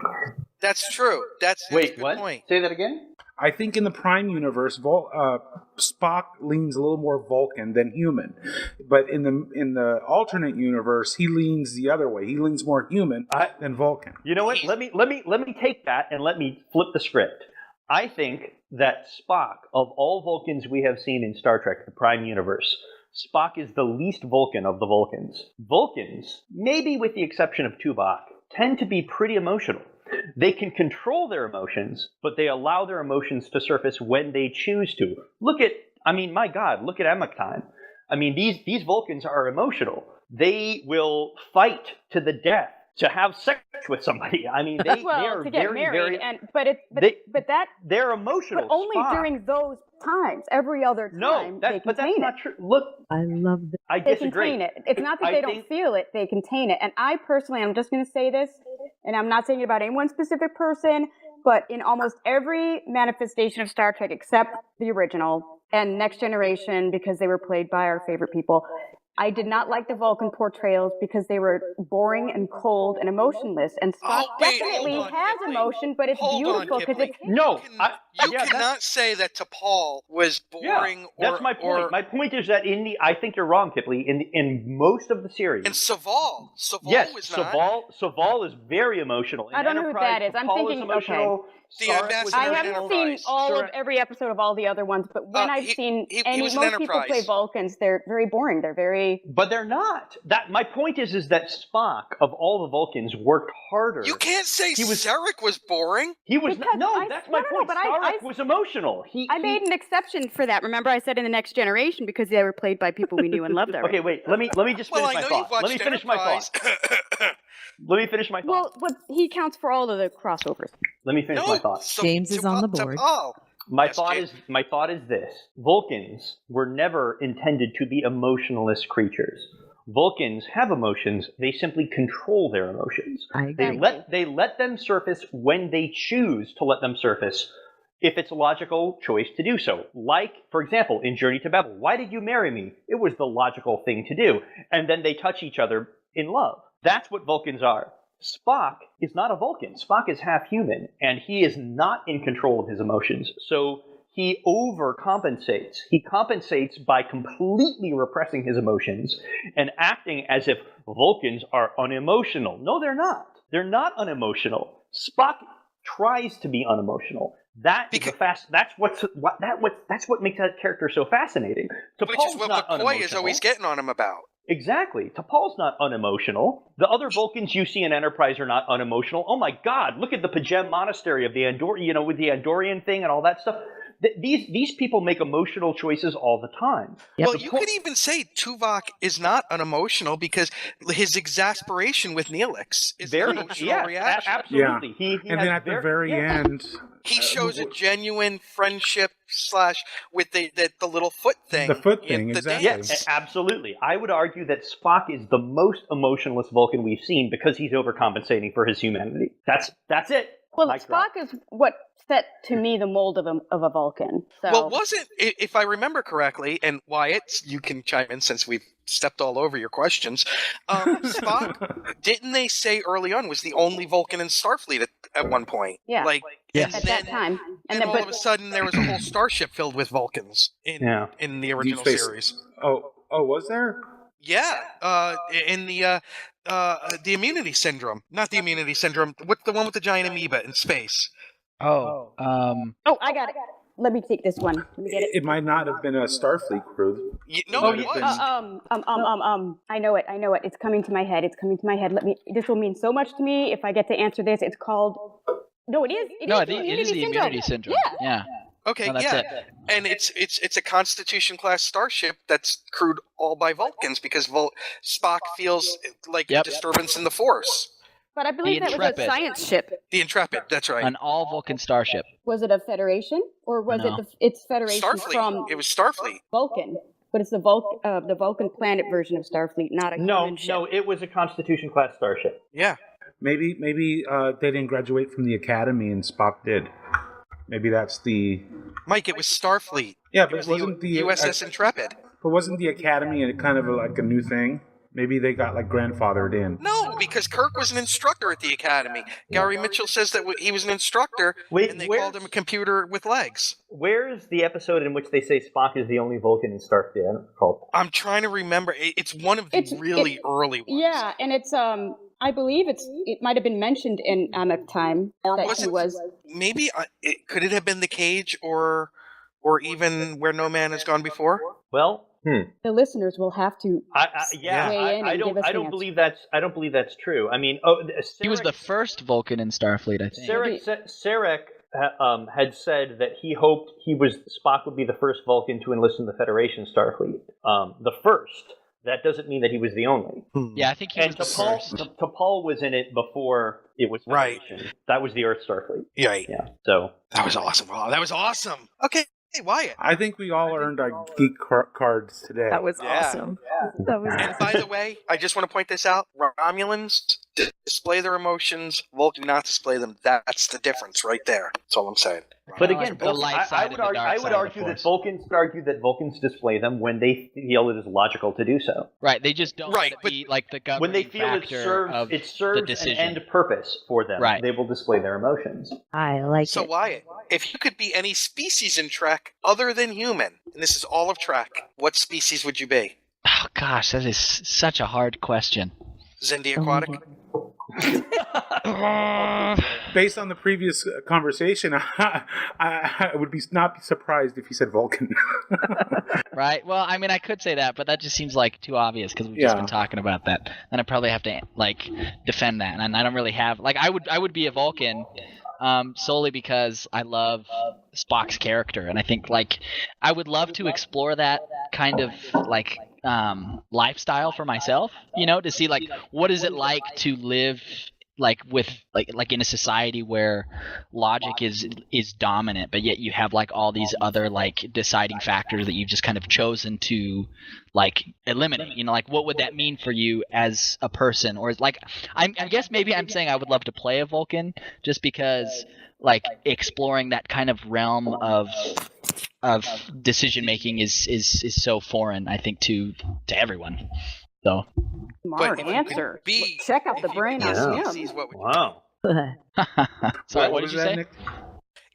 That's true. That's a good point. Say that again. I think in the Prime Universe, Spock leans a little more Vulcan than human, but in the alternate universe, he leans the other way. He leans more human than Vulcan. You know what? Let me take that and let me flip the script. I think that Spock, of all Vulcans we have seen in Star Trek, the Prime Universe, Spock is the least Vulcan of the Vulcans. Vulcans, maybe with the exception of Tuvok, tend to be pretty emotional. They can control their emotions, but they allow their emotions to surface when they choose to. My God, look at Amok time. I mean, these Vulcans are emotional. They will fight to the death to have sex with somebody. I mean, they are to get very, married, very. They're emotional. But only Spock. during those times. Every other time, they but contain that's not it. true. Look, I love that. I They disagree. contain it. It's not that they don't feel it; they contain it. And I personally, I'm just going to say this, and I'm not saying it about any one specific person, but in almost every manifestation of Star Trek, except the original and Next Generation, because they were played by our favorite people, I did not like the Vulcan portrayals because they were boring and cold and emotionless. And Spock definitely has emotion, but it's beautiful because it's You cannot say that T'Pol was boring. That's my point. My point is that I think you're wrong, Kipleigh. In most of the series, and Saval was not. Saval is very emotional. I don't know who that is. I'm thinking emotional. I haven't seen every episode of all the other ones, but when I've seen most people play Vulcans, they're very boring. They're very. But they're not. My point is that Spock, of all the Vulcans, worked harder. You can't say Sarek was boring. He was that's my point. But Sarek was emotional. I made an exception for that. Remember, I said in the Next Generation because they were played by people we knew and loved already. Okay, wait. Let me just finish my thought. Let me finish my thought. Well, he counts for all of the crossovers. Let me finish my thought. James is on the board. My thought is this: Vulcans were never intended to be emotionless creatures. Vulcans have emotions; they simply control their emotions. They let them surface when they choose to let them surface, if it's a logical choice to do so. Like, for example, in Journey to Babel, why did you marry me? It was the logical thing to do, and then they touch each other in love. That's what Vulcans are. Spock is not a Vulcan. Spock is half human, and he is not in control of his emotions. So he overcompensates. He compensates by completely repressing his emotions and acting as if Vulcans are unemotional. No, they're not. They're not unemotional. Spock tries to be unemotional. That's what makes that character so fascinating. Which is what McCoy is always getting on him about. Exactly. T'Pol's not unemotional. The other Vulcans you see in Enterprise are not unemotional. Oh my God! Look at the Pajem Monastery of the with the Andorian thing and all that stuff. These people make emotional choices all the time. Yep. Well, you could even say Tuvok is not unemotional because his exasperation with Neelix is an emotional reaction. Absolutely. Yeah. And then at the very end, he shows a genuine friendship / with the little foot thing. The foot thing, exactly. Yes, absolutely. I would argue that Spock is the most emotionless Vulcan we've seen because he's overcompensating for his humanity. That's it. Well, Spock is what set to me the mold of a Vulcan. So. Well, wasn't, if I remember correctly, and Wyatt, you can chime in since we've stepped all over your questions, Spock, didn't they say early on, was the only Vulcan in Starfleet at one point? Yeah. At that time. And then all of a sudden there was a whole starship filled with Vulcans in the original series. Oh, was there? Yeah, in the immunity syndrome. Not the immunity syndrome. What's the one with the giant amoeba in space? Oh, I got it. Let me take this one. Let me get it. It might not have been a Starfleet crew. No, it was. I know it. It's coming to my head. This will mean so much to me if I get to answer this. It's called. No, it is. It is the immunity syndrome. Yeah. Okay, it. And it's a Constitution class starship that's crewed all by Vulcans because Spock feels like a disturbance in the Force. But I believe that was a science ship. The Intrepid, that's right. An all Vulcan starship. Was it a Federation or was it's Federation Starfleet. From? It was Starfleet. Vulcan. But it's the Vulcan planet version of Starfleet, not a human ship. No, it was a Constitution class starship. Yeah. Maybe they didn't graduate from the academy and Spock did. Maybe that's the... Mike, it was Starfleet. Yeah, but it wasn't the USS Intrepid. But wasn't the academy kind of like a new thing? Maybe they got grandfathered in. No, because Kirk was an instructor at the academy. Gary Mitchell says that he was an instructor, and they called him a computer with legs. Where's the episode in which they say Spock is the only Vulcan in Starfleet? I'm trying to remember. It's one of the really early ones. Yeah, and it's I believe it might have been mentioned in Amok Time that he was. Maybe could it have been The Cage or even Where No Man Has Gone Before? Well, The listeners will have to weigh in and give us I the don't answer. believe that's true. I mean, He was the first Vulcan in Starfleet, I think. Sarek had said that he hoped Spock would be the first Vulcan to enlist in the Federation Starfleet. The first. That doesn't mean that he was the only. Yeah, I think he was the first. T'Pol was in it before it was Federation. Right. That was the Earth Starfleet. Right. Yeah. So that was awesome. Wow, that was awesome. Okay. Hey, Wyatt. I think we all earned our geek cards today. That was awesome. That was and by the way, I just want to point this out. Romulans display their emotions. Vulcan do not display them. That's the difference right there. That's all I'm saying. But again, I would argue that Vulcans display them when they feel it is logical to do so. Right, they just don't let it be like the governing when they feel it serves an end purpose for them. Right. They will display their emotions. I like it. So Wyatt, if you could be any species in Trek other than human, and this is all of Trek, what species would you be? Oh gosh, that is such a hard question. Xindi aquatic? Based on the previous conversation, I would not be surprised if you said Vulcan. Right. Well, I mean, I could say that, but that just seems like too obvious because we've just been talking about that, and I probably have to defend that, and I don't really have I would be a Vulcan. Solely because I love Spock's character, and I think I would love to explore that kind of lifestyle for myself, to see what is it like to live with in a society where logic is dominant, but yet you have all these other deciding factors that you've just kind of chosen to eliminate. What would that mean for you as a person? Or I guess maybe I'm saying I would love to play a Vulcan just because exploring that kind of realm of decision making is so foreign, I think, to everyone. So smart answer. Check out the brain on him. Wow. Sorry, what did you say? Nick?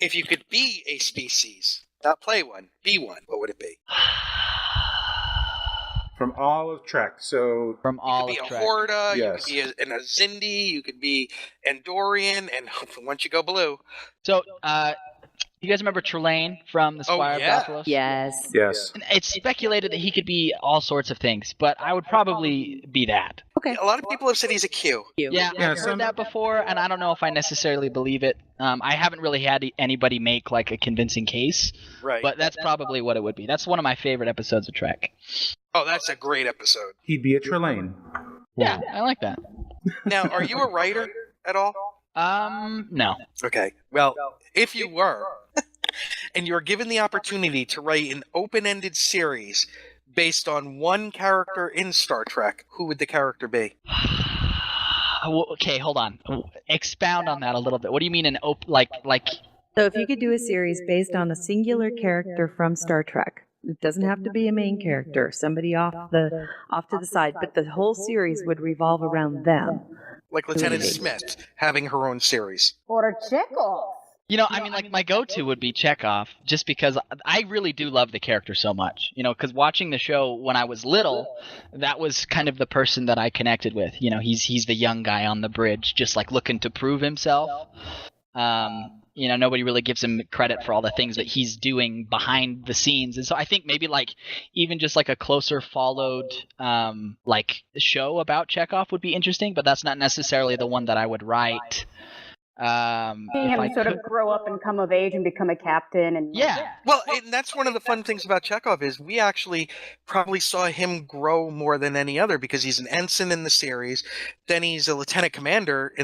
If you could be a species, not play one, be one, what would it be? From all of Trek, so from all you could of be Trek. a Horta, yes. You could be a Xindi, you could be Andorian, and once you go blue. So, you guys remember Trelane from the Squire of Dapalos? Yes. Yes. It's speculated that he could be all sorts of things, but I would probably be that. Okay. A lot of people have said he's a Q. Yeah, I've heard that before, and I don't know if I necessarily believe it. I haven't really had anybody make a convincing case, right? But that's probably what it would be. That's one of my favorite episodes of Trek. Oh, that's a great episode. He'd be a Trelane. Yeah, I like that. Now, are you a writer at all? No. Okay. Well, if you were, and you were given the opportunity to write an open-ended series based on one character in Star Trek, who would the character be? Okay, hold on. Expound on that a little bit. What do you mean an So if you could do a series based on a singular character from Star Trek, it doesn't have to be a main character, somebody off to the side, but the whole series would revolve around them. Like Lieutenant Smith having her own series. Or Chekhov. I mean, my go-to would be Chekhov, just because I really do love the character so much. Because watching the show when I was little, that was kind of the person that I connected with. He's the young guy on the bridge, just looking to prove himself. Nobody really gives him credit for all the things that he's doing behind the scenes. And so I think maybe even just a closer followed show about Chekhov would be interesting, but that's not necessarily the one that I would write. Seeing him sort of grow up and come of age and become a captain. And Well, and that's one of the fun things about Chekhov is we actually probably saw him grow more than any other because he's an ensign in the series. Then he's a lieutenant commander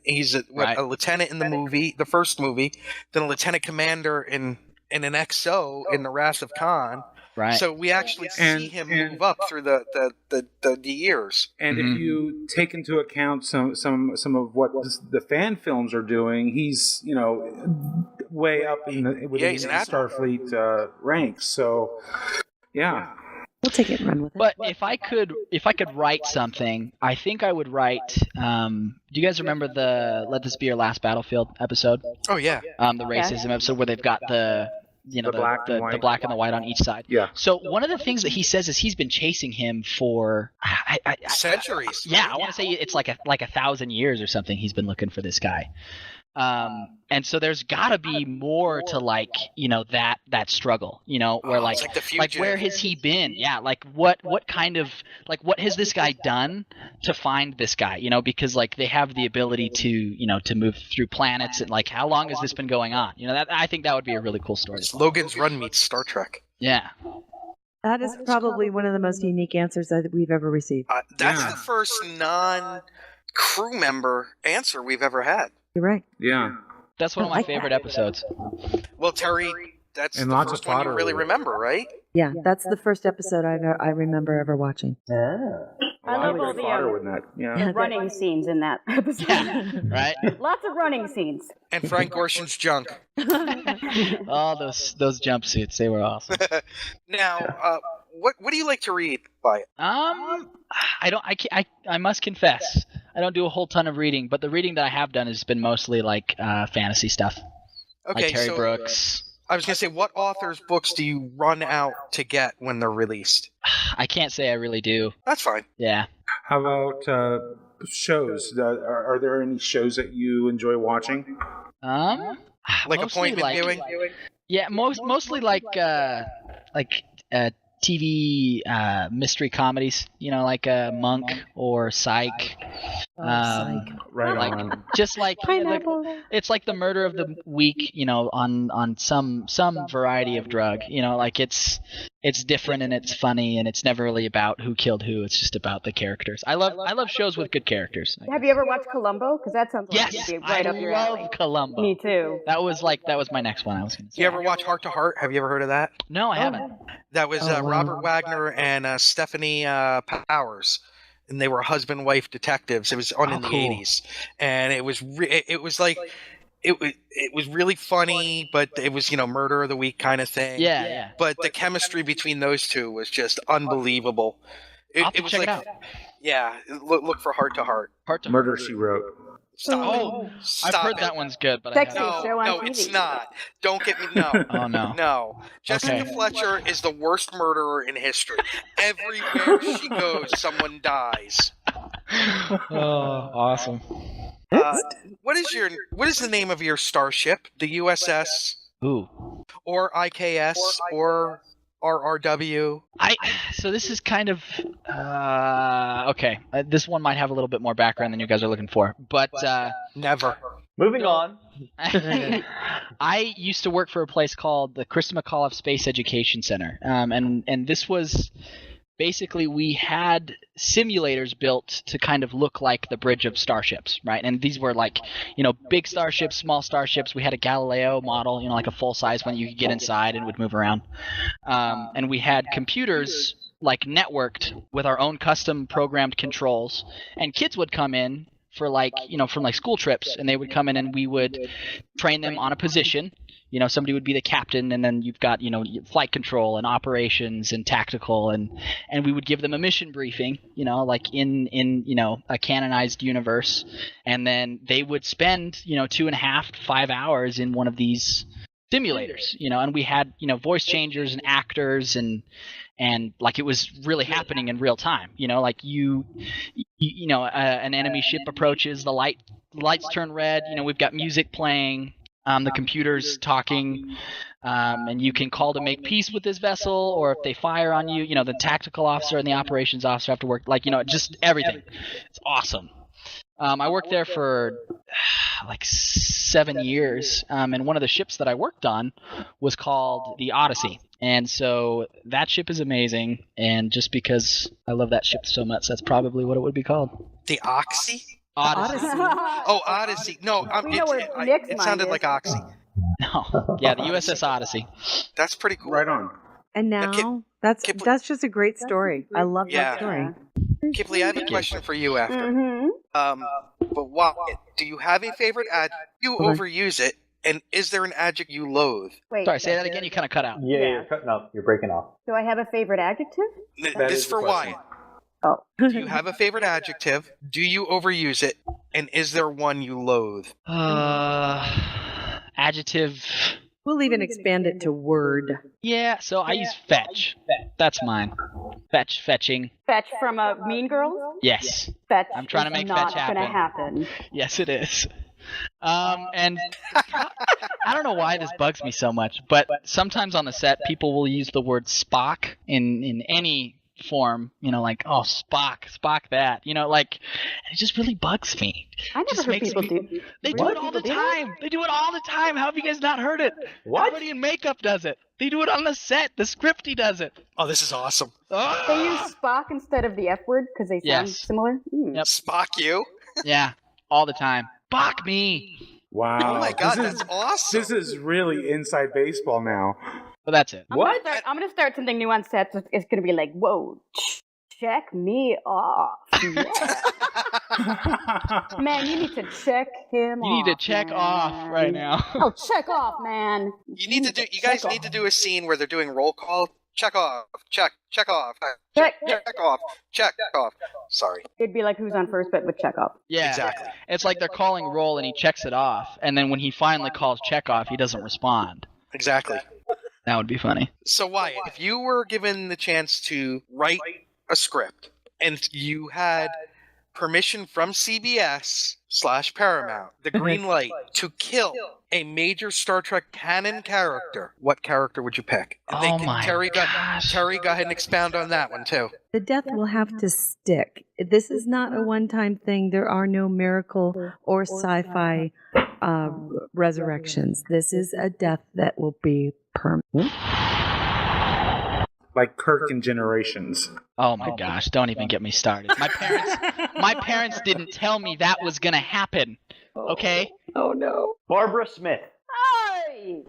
he's a lieutenant in the movie, the first movie. Then a lieutenant commander in an XO in the Wrath of Khan. Right. So we actually see him move up through the years. And if you take into account some of what the fan films are doing, he's way up in the Starfleet ranks. So yeah, we'll take it and run with it. But if I could write something, I think I would write. Do you guys remember the "Let This Be Your Last Battlefield" episode? Oh yeah. The racism episode where they've got the black and the white on each side. Yeah. So one of the things that he says is he's been chasing him for centuries. I want to say it's like 1,000 years or something. He's been looking for this guy. And so there's got to be more to like, that struggle, where It's like The Fugitive. where has he been? Yeah, like what kind of what has this guy done to find this guy? Because like they have the ability to move through planets, and like how long has this been going on? That I think that would be a really cool story. Logan's Run meets Star Trek. Yeah. That is probably one of the most unique answers that we've ever received. That's the first non-crew member answer we've ever had. You're right. Yeah. That's one of my favorite episodes. Well, Terry, that's And the lots first of one you fodder. really remember, right? Yeah, that's the first episode I remember ever watching. I love all fodder the with that. Yeah. running scenes in that episode. Yeah, right? Lots of running scenes. And Frank Gorshin's junk. All those jumpsuits, they were awesome. Now, what do you like to read, Wyatt? I must confess, I don't do a whole ton of reading, but the reading that I have done has been mostly like fantasy stuff. Okay, like Terry so Brooks. I was gonna say, what authors' books do you run out to get when they're released? I can't say I really do. That's fine. Yeah. How about shows? Are there any shows that you enjoy watching? Like mostly appointment viewing? Yeah, mostly like TV mystery comedies, like Monk or Psych. Right like, on. Just like it's like the murder of the week, on some variety of drug. Like it's different and it's funny and it's never really about who killed who. It's just about the characters. I love shows with good characters. Have you ever watched Columbo? Because that sounds like Yes, it'd be right I up your love alley. Columbo. Me too. That was my next one. I was gonna say. You ever watch Heart to Heart? Have you ever heard of that? No, I haven't. That was Robert Wagner and Stephanie Powers, and they were husband-wife detectives. It was on in the cool. 80s, and it was really funny, but it was murder of the week kind of thing. Yeah. But the chemistry between those two was just unbelievable. I'll have to was check like, it out. yeah, look for Heart to Heart. Murder, She Wrote. Stop it. I've Stop heard it. that one's good, but Sexy. I haven't. show on No, TV. it's not. Don't get me. No. Oh no. No. Jessica Okay. Fletcher is the worst murderer in history. Everywhere she goes, someone dies. Oh, awesome. What is the name of your starship? The USS Ooh. or IKS or RRW? So this is kind of okay. This one might have a little bit more background than you guys are looking for, but Never. Moving on. I used to work for a place called the Krista McAuliffe Space Education Center, and this was basically we had simulators built to kind of look like the bridge of starships, right? And these were like, big starships, small starships. We had a Galileo model, like a full-size one you could get inside and it would move around. And we had computers like networked with our own custom programmed controls, and kids would come in for from like school trips, and they would come in and we would train them on a position. Somebody would be the captain, and then you've got, flight control and operations and tactical, and we would give them a mission briefing, like in a canonized universe, and then they would spend, 2.5 to 5 hours in one of these simulators, and we had, voice changers and actors and like it was really happening in real time, like an enemy ship approaches, the lights turn red, we've got music playing. The computer's talking, and you can call to make peace with this vessel, or if they fire on you, the tactical officer and the operations officer have to work, just everything. It's awesome. I worked there for like 7 years, and one of the ships that I worked on was called the Odyssey. And so that ship is amazing, and just because I love that ship so much, that's probably what it would be called. The Oxy? Odyssey. Oh, Odyssey. No, We know where Nick's it mind sounded is. like Oxy. No. Yeah, the USS Odyssey. That's pretty cool. Right on. And now that's just a great story. I love that story. Kipleigh, I have a question for you after. Mm-hmm. But Wyatt, do you have a favorite adjective? Do you overuse it? And is there an adjective you loathe? Wait. Sorry, say that again. You kind of cut out. Yeah, you're cutting off. You're breaking off. Do I have a favorite adjective? This is for Wyatt. Oh. Do you have a favorite adjective? Do you overuse it? And is there one you loathe? Adjective. We'll even expand it to word. Yeah, so I use fetch. That's mine. Fetching. Fetch from a Mean Girls? Yes. Fetch. I'm trying to is make not fetch gonna happen. happen. Yes, it is. And I don't know why this bugs me so much, but sometimes on the set, people will use the word Spock in any form, like, oh, Spock that, like, it just really bugs me. I never heard people do. They do it all the time. They do it all the time. How have you guys not heard it? What? Everybody in makeup does it. They do it on the set. The scripty does it. Oh, this is awesome. They use Spock instead of the F word because they sound similar. Yep. Spock you? Yeah, all the time. Spock me. Wow. Oh my God, that's awesome. This is really inside baseball now. But that's it. I'm gonna start something new on set. So it's gonna be like, whoa, check me off. Yeah. Man, you need to check him off. You need to check off right now. Oh, check off, man. You guys need to do a scene where they're doing roll call. Check off. Check off. Check off. Check off. Sorry. It'd be like Who's on First, but with check off. Yeah, exactly. It's like they're calling roll and he checks it off, and then when he finally calls check off, he doesn't respond. Exactly. That would be funny. So Wyatt, if you were given the chance to write a script and you had permission from CBS/Paramount, the green light, to kill a major Star Trek canon character, what character would you pick? Terry, go ahead and expound on that one too. The death will have to stick. This is not a one-time thing. There are no miracle or sci-fi resurrections. This is a death that will be permanent. Like Kirk in Generations. Oh my gosh, don't even get me started. My parents didn't tell me that was gonna happen. Okay? Oh no. Barbara Smith. Hey!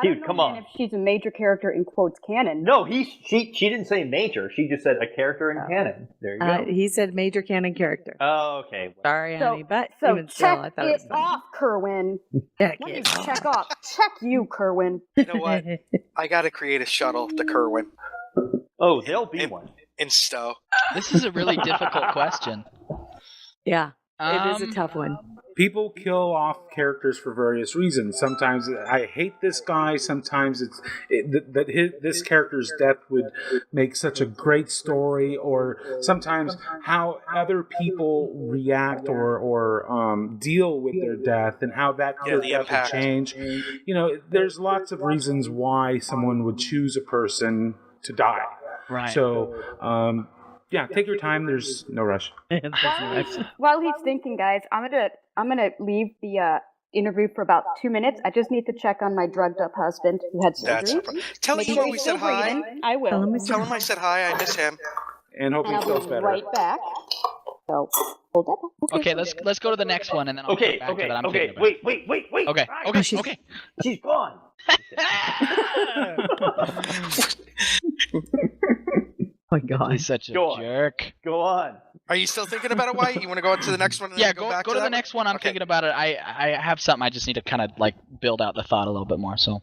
Dude, come on. If she's a major character in quotes canon. No, she didn't say major. She just said a character in canon. There you go. He said major canon character. Oh, okay. Sorry, honey, but So even still, I check thought it was it funny. off, Kerwin. Check When you it check off. Check you, Kerwin. You know what? I got to create a shuttle to Kerwin Oh, there'll be one. in Stowe. This is a really difficult question. Yeah, it is a tough one. People kill off characters for various reasons. Sometimes I hate this guy. Sometimes this character's death would make such a great story, or sometimes how other people react or deal with their death and how that death will change. There's lots of reasons why someone would choose a person to die. Right. So, take your time. There's no rush. While he's thinking, guys, I'm gonna leave the interview for about 2 minutes. I just need to check on my drugged up husband who had surgery. Tell Make him sure we he's said still hi. breathing. I will. Tell him I said hi. I miss him. And hope he And feels I'll be better. right back. So hold that. Okay, let's go to the next one, and then I'll Okay, get back to that. I'm okay. thinking about. Wait. Okay, Right. okay. She's gone. Oh my God. He's such a Go on. jerk. Go on. Are you still thinking about it, Wyatt? You want to go on to the next one? And Yeah, then go go back to that the one? next one. I'm Okay. thinking about it. I have something. I just need to kind of build out the thought a little bit more. So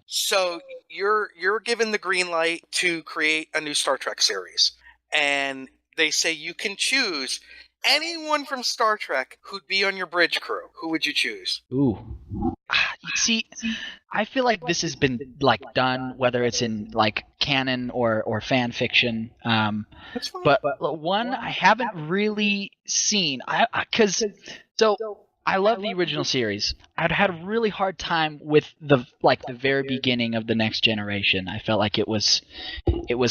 you're given the green light to create a new Star Trek series, and they say you can choose anyone from Star Trek who'd be on your bridge crew. Who would you choose? Ooh. See, I feel like this has been done, whether it's in canon or fan fiction. That's fine. But one I haven't really seen. So I love the original series. I'd had a really hard time with the very beginning of the Next Generation. I felt like it was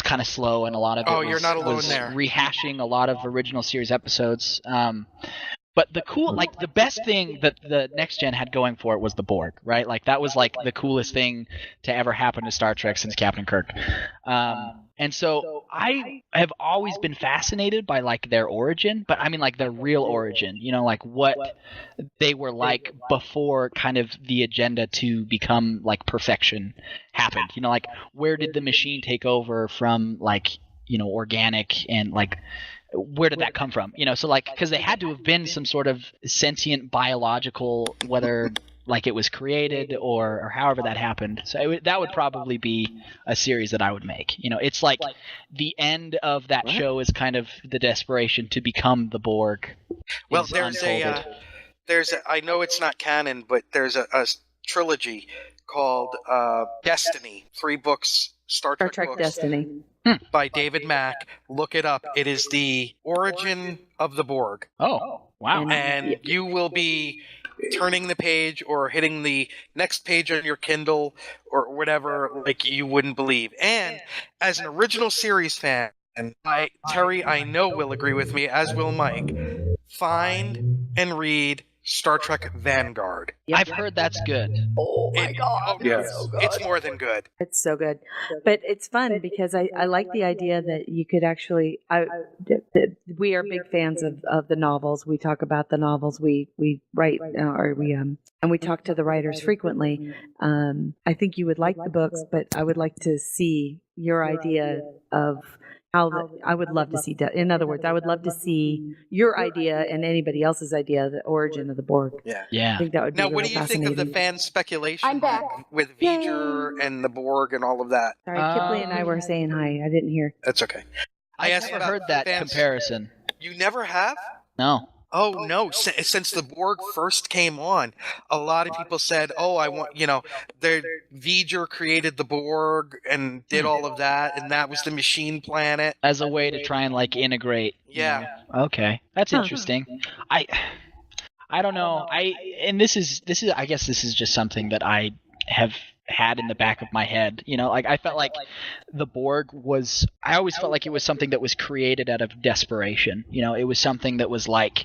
kind of slow, and a lot of it you're not alone was there. rehashing a lot of original series episodes. But the best thing that the Next Gen had going for it was the Borg, right? That was the coolest thing to ever happen to Star Trek since Captain Kirk. And so I have always been fascinated by their origin, but I mean their real origin, what they were like before kind of the agenda to become perfection happened. Where did the machine take over from organic, and where did that come from? So because they had to have been some sort of sentient biological, whether it was created or however that happened. So that would probably be a series that I would make. It's the end of that show is kind of the desperation to become the Borg. Well, is there's unfolded. I know it's not canon, but there's a trilogy called Destiny. 3 books, Star Trek books. Destiny. by David Mack. Look it up. It is the origin of the Borg. Oh, wow. And you will be turning the page or hitting the next page on your Kindle or whatever like you wouldn't believe. And as an original series fan, and Terry, I know will agree with me, as will Mike, find and read Star Trek Vanguard. I've heard that's good. Oh my god. Yes. It's more than good. It's so good. But it's fun because I like the idea that you could actually, we are big fans of the novels. We talk about the novels. We write, and we talk to the writers frequently. I think you would like the books, but I would like to see your idea of I would love to see, in other words, I would love to see your idea and anybody else's idea, the origin of the Borg. Yeah. I think that would be Now, really what do you think of the fascinating. fan speculation I'm back. with V'ger and the Borg and all of that? Sorry, Kipleigh and I were saying hi. I didn't hear. That's okay. I I've asked never about heard that fans- comparison. You never have? No. Oh no! Since the Borg first came on, a lot of people said, "Oh, I want," the V'ger created the Borg and did all of that, and that was the machine planet. As a way to try and like integrate. Yeah. Okay. That's interesting. I don't know. This is I guess this is just something that I have had in the back of my head. Like I felt like the Borg I always felt like it was something that was created out of desperation. It was something that was like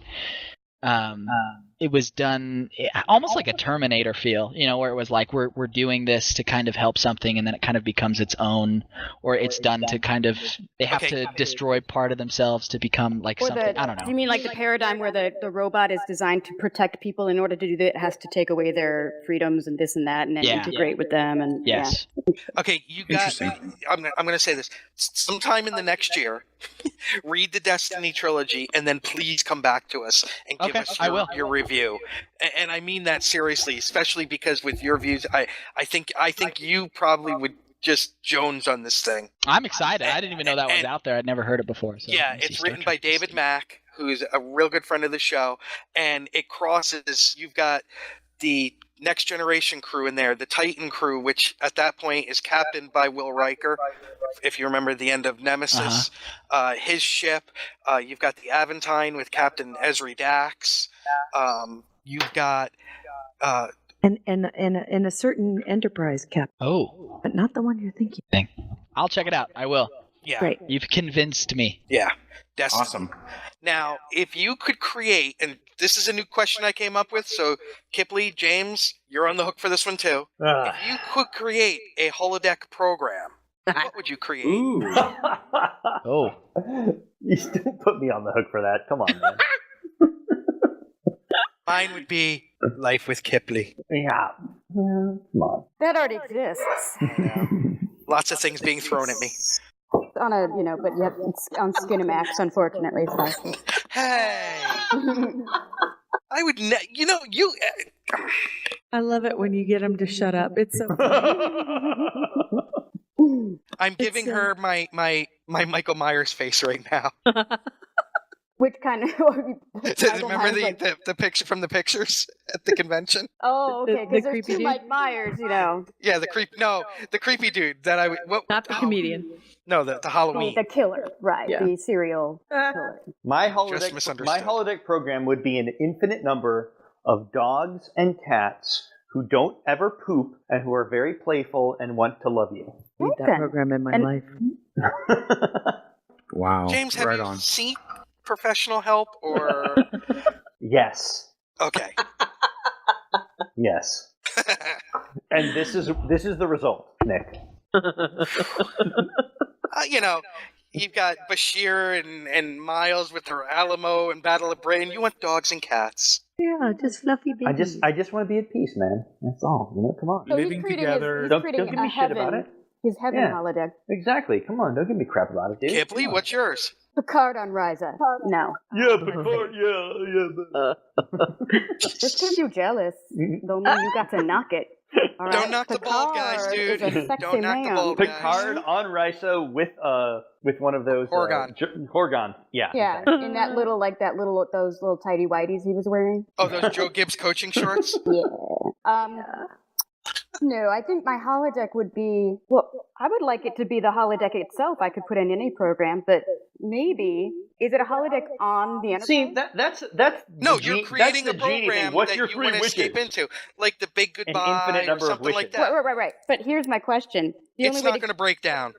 it was done almost like a Terminator feel, where it was like we're doing this to kind of help something, and then it kind of becomes its own, or it's done to kind of they have to destroy part of themselves to become like something. I don't know. Do you mean like the paradigm where the robot is designed to protect people? In order to do that, it has to take away their freedoms and this and that, and then integrate with them. And yes. Okay, you got. I'm going to say this. Sometime in the next year, read the Destiny trilogy, and then please come back to us and give us your review. And I mean that seriously, especially because with your views, I think you probably would just Jones on this thing. I'm excited. I didn't even know that was out there. I'd never heard it before. So yeah, it's written by David Mack, who's a real good friend of the show, and it crosses. You've got the Next Generation crew in there, the Titan crew, which at that point is captained by Will Riker, if you remember the end of Nemesis. His ship. You've got the Aventine with Captain Ezri Dax. You've got And a certain Enterprise cap. Oh. But not the one you're thinking. I'll check it out. I will. Yeah. Great. You've convinced me. Yeah. Destiny. Awesome. Now, if you could create, and this is a new question I came up with, so Kipleigh, James, you're on the hook for this one too. If you could create a holodeck program, what would you create? Ooh. Oh. You still put me on the hook for that. Come on, man. Mine would be Life with Kipleigh. Yeah. Come on. that already exists Lots of things being thrown at me. on a but yet it's on Skinamax, unfortunately. So. Hey, I would, you. I love it when you get them to shut up. It's so funny. I'm giving her my Michael Myers face right now. Which kind of? Remember the picture from the pictures at the convention? Oh, okay. The Because there's creepy two dude? Mike Myers, Yeah, the creepy dude that I would. Not the comedian. No, the Halloween. The killer, right? Yeah. The serial killer. My Just misunderstood. holodeck program would be an infinite number of dogs and cats who don't ever poop and who are very playful and want to love you. Need that Okay. program in my And- life. Wow. James, have right you on. seen professional help or? Yes. Okay. Yes. And this is the result, Nick. You've got Bashir and Miles with their Alamo and Battle of Brain. You want dogs and cats. Yeah, just fluffy baby. I just want to be at peace, man. That's all. Come on. So he's Living creating together. He's Don't creating give me a shit heaven, about it. His heaven Yeah. holodeck. Exactly. Come on. Don't give me crap about it, dude. Kipleigh, Come on. what's yours? Picard on Risa. No. Yeah, Picard. Yeah. Just because you're jealous, don't mean you got to knock it. All right? Don't knock the bald guys, Picard dude. is a sexy Don't knock the man. bald guys. Picard on Risa with one of those Horgon. Horgon. Yeah. Yeah, exactly. in that little those little tidy whities he was wearing. Oh, those Joe Gibbs coaching shorts? Yeah. No, I think my holodeck would be, well, I would like it to be the holodeck itself. I could put in any program, but maybe, is it a holodeck on the Enterprise? See, that's No, the you're that's creating the a genie thing. program What's that your you three want to wishes? escape into, like the Big An Goodbye infinite or number of something like wishes. that. Right. But here's my question. It's not going to break down.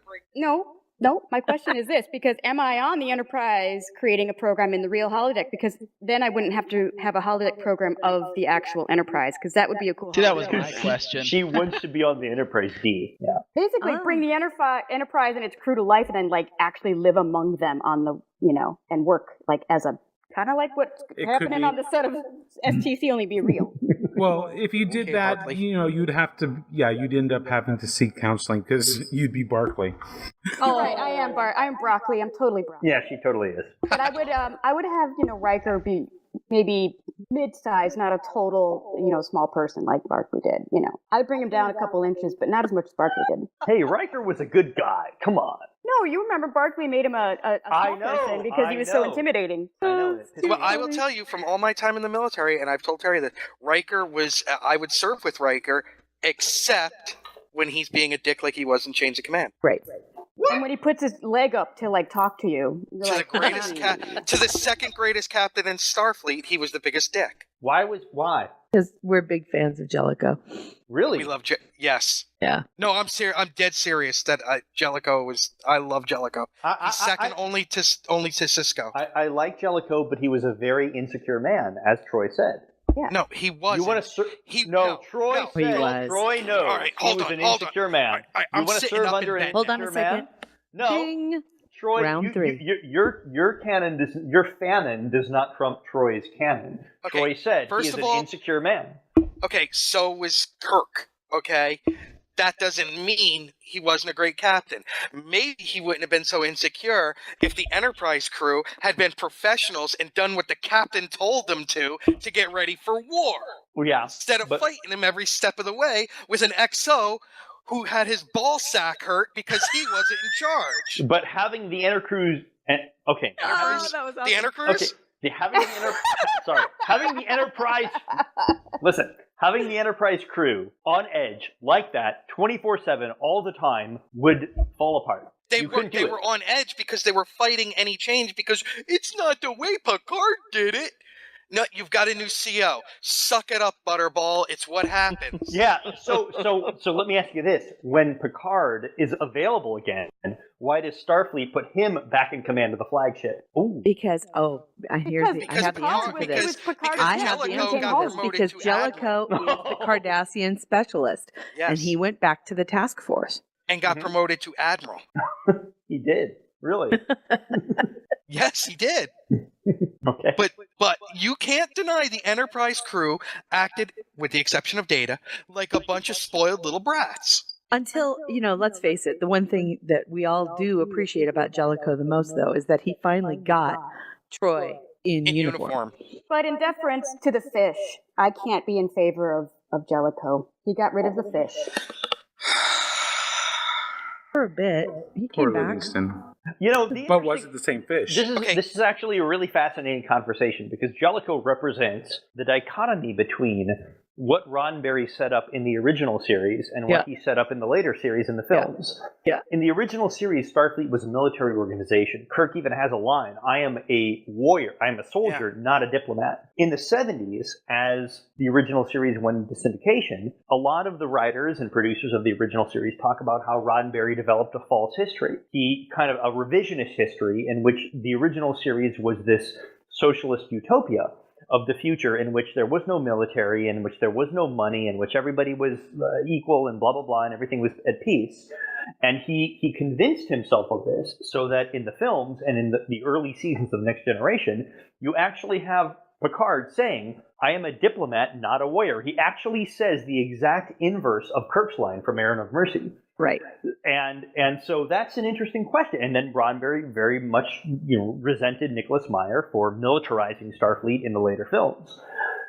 No, my question is this, because am I on the Enterprise creating a program in the real holodeck? Because then I wouldn't have to have a holodeck program of the actual Enterprise, because that would be a cool See, that was holodeck. my question. She wants to be on the Enterprise D. Yeah. Basically, bring the Enterprise and its crew to life, and then like actually live among them on the, and work like as a kind of like what's happening on the set of STC, only be real. Well, if you did that, Barclay. you'd have to, you'd end up having to seek counseling because you'd be Barclay. Oh, right, I am broccoli. I'm totally broccoli. Yeah, she totally is. But I would have Riker be maybe mid-size, not a total small person like Barclay did. I'd bring him down a couple inches, but not as much as Barclay did. Hey, Riker was a good guy. Come on. No, you remember Barclay made him a small person because he was so intimidating. I know. Well, I will tell you from all my time in the military, and I've told Terry that Riker was, I would serve with Riker, except when he's being a dick like he was in Chains of Command. Right. And when he puts his leg up to like talk to you, you're To like, the greatest, to the second greatest captain in Starfleet, he was the biggest dick. Why? Because we're big fans of Jellicoe. Really? We love yes. Yeah. No, I'm dead serious. That Jellicoe was. I love Jellicoe. He's second only to Cisco. I like Jellicoe, but he was a very insecure man, as Troy said. Yeah. No, he wasn't. You want to serve? No, Troy no. said. He was. Troy knows. All right, he hold was on, an hold on. insecure man. I'm you want to sitting serve up under in an bed. Hold on a insecure man? second. No. Ding. Troy, Round three. Your canon does, your fanon does not trump Troy's canon. Okay, Troy said first he is of an all- insecure man. Okay, so was Kirk. Okay, that doesn't mean he wasn't a great captain. Maybe he wouldn't have been so insecure if the Enterprise crew had been professionals and done what the captain told them to get ready for war. Well, yeah. Instead of fighting him every step of the way with an XO who had his ball sack hurt because he wasn't in charge. But having the Intercruise, okay. The Intercruise? Okay. Having the Enterprise. Listen, having the Enterprise crew on edge like that, 24/7, all the time, would fall apart. They were on edge because they were fighting any change because it's not the way Picard did it. No, you've got a new CO. Suck it up, Butterball. It's what happens. Yeah. So let me ask you this: when Picard is available again, why does Starfleet put him back in command of the flagship? Ooh. Because I have the answer for this. I have the Jellicoe answer got for this promoted because to Jellicoe is the Cardassian specialist, Yes. and he went back to the task force. And got promoted to Admiral. He did. Really? Yes, he did. Okay. But you can't deny the Enterprise crew acted, with the exception of Data, like a bunch of spoiled little brats. Until, let's face it, the one thing that we all do appreciate about Jellicoe the most, though, is that he finally got Troy in uniform. But in deference to the fish, I can't be in favor of Jellicoe. He got rid of the fish. For a bit. He came back. Livingston. But was it the same fish? This is actually a really fascinating conversation because Jellicoe represents the dichotomy between what Roddenberry set up in the original series and what he set up in the later series in the films. Yeah. In the original series, Starfleet was a military organization. Kirk even has a line, I am a warrior, I am a soldier, not a diplomat. In the 70s, as the original series went into syndication, a lot of the writers and producers of the original series talk about how Roddenberry developed a false history. He kind of a revisionist history in which the original series was this socialist utopia of the future in which there was no military, in which there was no money, in which everybody was equal and blah, blah, blah, and everything was at peace. And he convinced himself of this so that in the films and in the early seasons of Next Generation, you actually have Picard saying, I am a diplomat, not a warrior. He actually says the exact inverse of Kirk's line from Errand of Mercy. Right. And so that's an interesting question. And then Roddenberry very much resented Nicholas Meyer for militarizing Starfleet in the later films.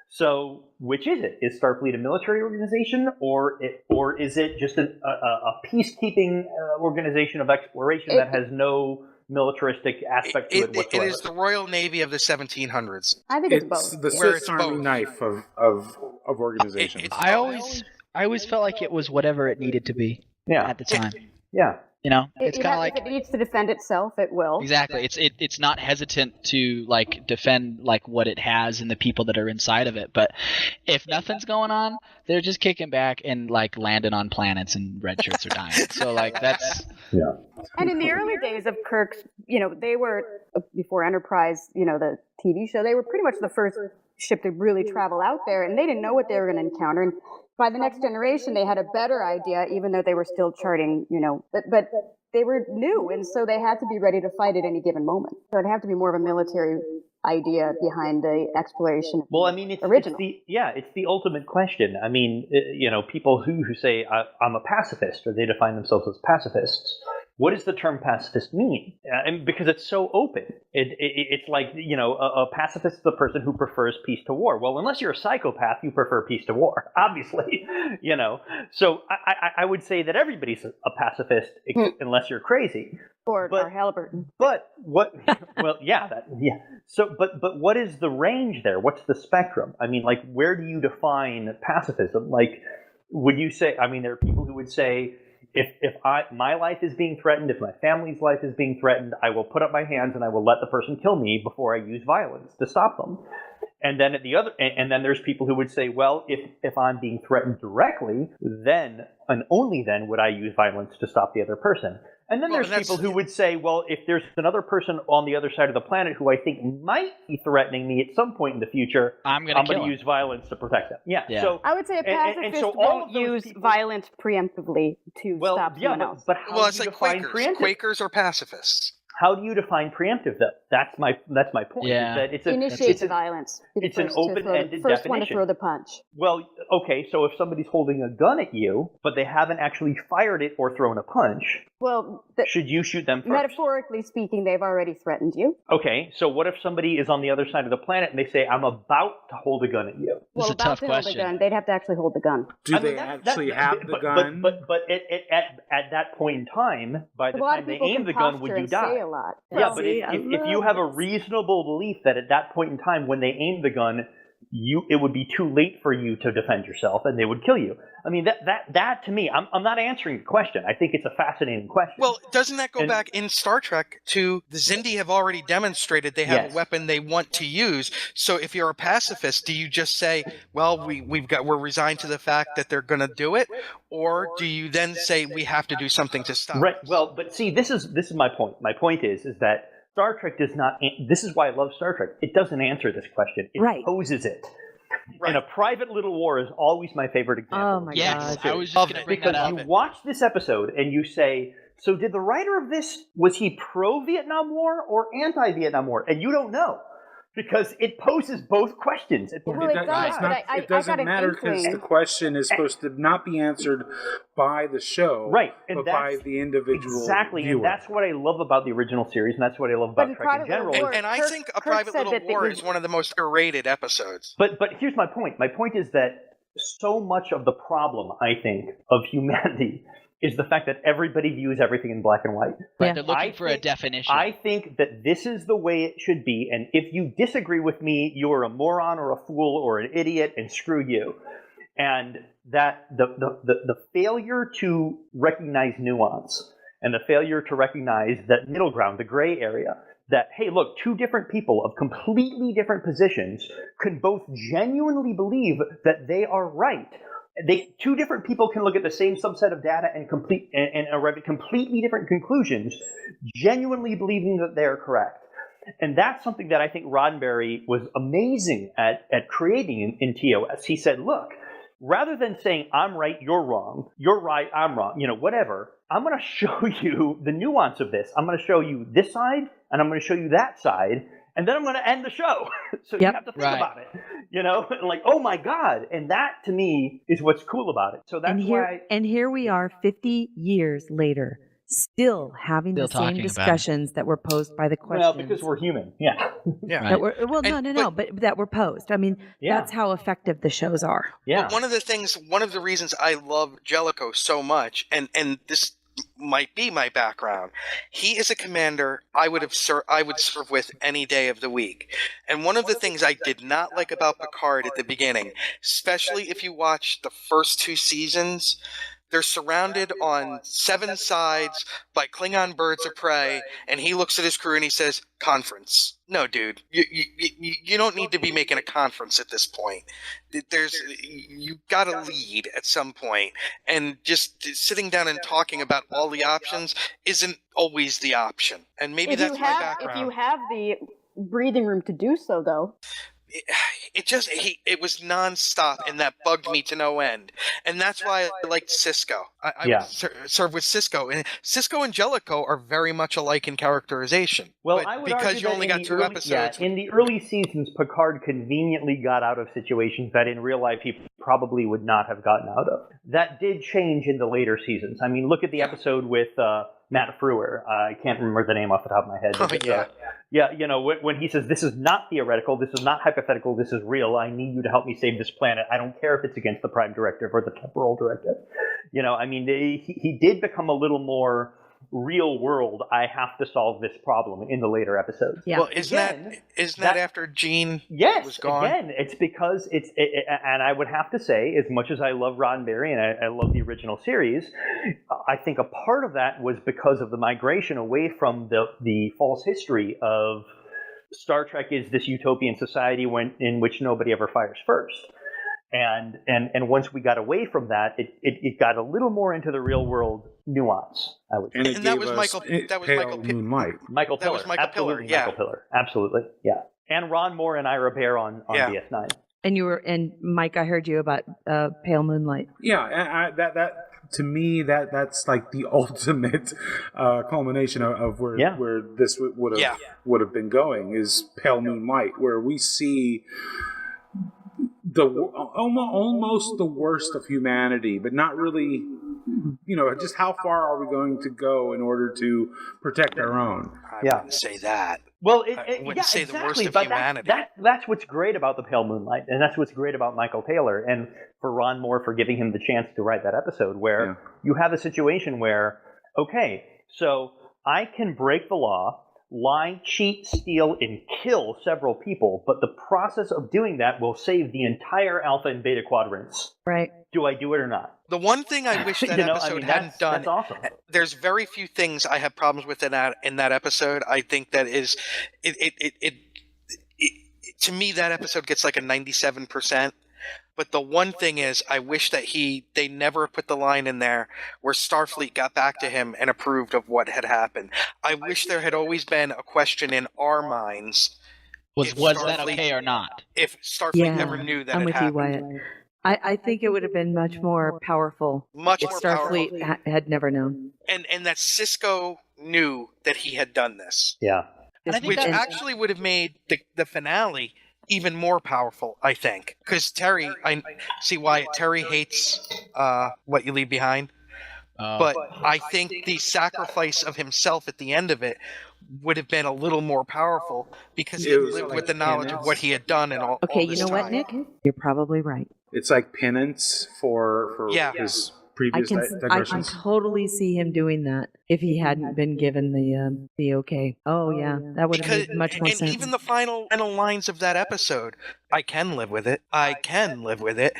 So which is it? Is Starfleet a military organization, or is it just a peacekeeping organization of exploration that has no militaristic aspect to it whatsoever? It is the Royal Navy of the 1700s. I think it's both. The Where Swiss it's Army both. knife of organizations. I I always felt like it was whatever it needed to be at the time. Yeah. You know, it's kind of like if it needs to defend itself, it will. exactly. It's not hesitant to like defend like what it has and the people that are inside of it. But if nothing's going on, they're just kicking back and like landing on planets and red shirts are dying. So like that's And in the early days of Kirk's, they were before Enterprise, the TV show. They were pretty much the first ship to really travel out there, and they didn't know what they were going to encounter. And by the next generation, they had a better idea, even though they were still charting, but they were new, and so they had to be ready to fight at any given moment. So it'd have to be more of a military idea behind the exploration. Well, I mean, it's the ultimate question. I mean, people who say I'm a pacifist, or they define themselves as pacifists. What does the term pacifist mean? And because it's so open, it's like, a pacifist is the person who prefers peace to war. Well, unless you're a psychopath, you prefer peace to war, obviously, So I would say that everybody's a pacifist unless you're crazy. Or Halliburton. But what? Well, So, but what is the range there? What's the spectrum? I mean, like, where do you define pacifism? Like, would you say? I mean, there are people who would say, if my life is being threatened, if my family's life is being threatened, I will put up my hands and I will let the person kill me before I use violence to stop them. And then and then there's people who would say, well, if I'm being threatened directly, then and only then would I use violence to stop the other person. And then there's people who would say, well, if there's another person on the other side of the planet who I think might be threatening me at some point in the future, I'm going to use violence to protect them. Yeah. So I would say a pacifist won't use violence preemptively to stop someone else. But how do you define preemptive? Quakers or pacifists? How do you define preemptive, though? That's my point. Yeah. Is that Initiates violence. It's an open-ended First definition. one to throw the punch. Well, okay, so if somebody's holding a gun at you, but they haven't actually fired it or thrown a punch, should you shoot them first? Metaphorically speaking, they've already threatened you. Okay, so what if somebody is on the other side of the planet and they say, I'm about to hold a gun at you? This is a tough question. Hold a gun, they'd have to actually hold the gun. Do they actually have the gun? But at that point in time, by the time they aim the gun, would you die? A lot. Yeah, but if you have a reasonable belief that at that point in time, when they aim the gun, it would be too late for you to defend yourself, and they would kill you. I mean, that to me, I'm not answering the question. I think it's a fascinating question. Well, doesn't that go back in Star Trek to the Xindi have already demonstrated they have a weapon they want to use? So if you're a pacifist, do you just say, well, we're resigned to the fact that they're going to do it, or do you then say we have to do something to stop? Right. Well, but see, this is my point. My point is that Star Trek does not. This is why I love Star Trek. It doesn't answer this question. It poses it. Right. And A Private Little War is always my favorite example. Oh my gosh. God. I was just going to bring that up. Because you watch this episode and you say, so did the writer of this, was he pro-Vietnam War or anti-Vietnam War? And you don't know. Because it poses both questions. It doesn't matter because the question is supposed to not be answered by the show, but by the individual viewer. And that's what I love about the original series, and that's what I love about Trek in general. And I think A Private Little War is one of the most rated episodes. But here's my point. My point is that so much of the problem, I think, of humanity is the fact that everybody views everything in black and white. Right, they're looking for a definition. I think that this is the way it should be, and if you disagree with me, you're a moron or a fool or an idiot, and screw you. And that the failure to recognize nuance and the failure to recognize that middle ground, the gray area, that, hey, look, two different people of completely different positions can both genuinely believe that they are right. Two different people can look at the same subset of data and arrive at completely different conclusions, genuinely believing that they are correct. And that's something that I think Roddenberry was amazing at creating in TOS. He said, look, rather than saying, I'm right, you're wrong, you're right, I'm wrong, whatever, I'm going to show you the nuance of this. I'm going to show you this side, and I'm going to show you that side, and then I'm going to end the show. So you have to think about it, like, oh my God. And that to me is what's cool about it. So that's why. And here we are 50 years later, still having the same discussions that were posed by the questions. Well, because we're human. Yeah. Yeah. Right. But that were posed. I mean, that's how effective the shows are. Yeah. One of the reasons I love Jellicoe so much, and this might be my background. He is a commander I would serve with any day of the week. And one of the things I did not like about Picard at the beginning, especially if you watch the first 2 seasons, they're surrounded on 7 sides by Klingon birds of prey, and he looks at his crew and he says, "Conference." No, dude, you don't need to be making a conference at this point. You got to lead at some point, and just sitting down and talking about all the options isn't always the option. And maybe that's my background. If you have the breathing room to do so, though. It was nonstop, and that bugged me to no end. And that's why I liked Sisko. I would serve with Sisko, and Sisko and Jellicoe are very much alike in characterization. Well, but I would because argue you only got 2 episodes. Yeah, in the early seasons, Picard conveniently got out of situations that in real life he probably would not have gotten out of. That did change in the later seasons. I mean, look at the episode with Matt Frewer. I can't remember the name off the top of my head. But, yeah, you know, when he says, "This is not theoretical, this is not hypothetical, this is real, I need you to help me save this planet. I don't care if it's against the Prime Directive or the Temporal Directive." You know, I mean, he did become a little more real world. I have to solve this problem in the later episodes. Yeah. Well, isn't that after Gene was gone? Yes, again, it's because and I would have to say, as much as I love Roddenberry and I love the original series, I think a part of that was because of the migration away from the false history of Star Trek is this utopian society in which nobody ever fires first. And once we got away from that, it got a little more into the real world nuance, I would say. And that was Michael Moonlight. Michael Piller. That was Michael Piller, yeah. Michael Piller, absolutely, yeah. And Ron Moore and Ira Bear on DS9. And Mike, I heard you about Pale Moonlight. Yeah, that to me that's like the ultimate culmination of where this would have been going, is Pale Moonlight, where we see almost the worst of humanity, but not really. You know, just how far are we going to go in order to protect our own? I wouldn't say that. Well, I wouldn't say exactly, the worst of but humanity. That's what's great about the Pale Moonlight, and that's what's great about Michael Taylor, and for Ron Moore for giving him the chance to write that episode, where you have a situation where, okay, so I can break the law, lie, cheat, steal, and kill several people, but the process of doing that will save the entire Alpha and Beta quadrants. Right. Do I do it or not? The one thing I wish that episode hadn't done. That's awesome. There's very few things I have problems with in that episode. I think that is it to me, that episode gets like a 97%. But the one thing is, I wish that they never put the line in there where Starfleet got back to him and approved of what had happened. I wish there had always been a question in our minds. Was that okay or not? If Starfleet never knew that I'm it with happened. you, Wyatt. I think it would have been much more powerful if Starfleet had never known. And that Sisko knew that he had done this. Yeah. Which actually would have made the finale even more powerful, I think. Because Terry, I see why Terry hates What You Leave Behind. But I think the sacrifice of himself at the end of it would have been a little more powerful because he lived with the knowledge of what he had done and all. Okay, all this you know time. what, Nick? You're probably right. It's like penance for his previous I can totally see him doing that if he hadn't been given the okay. Oh yeah, that would have made much more sense. And even the final lines of that episode, I can live with it. I can live with it.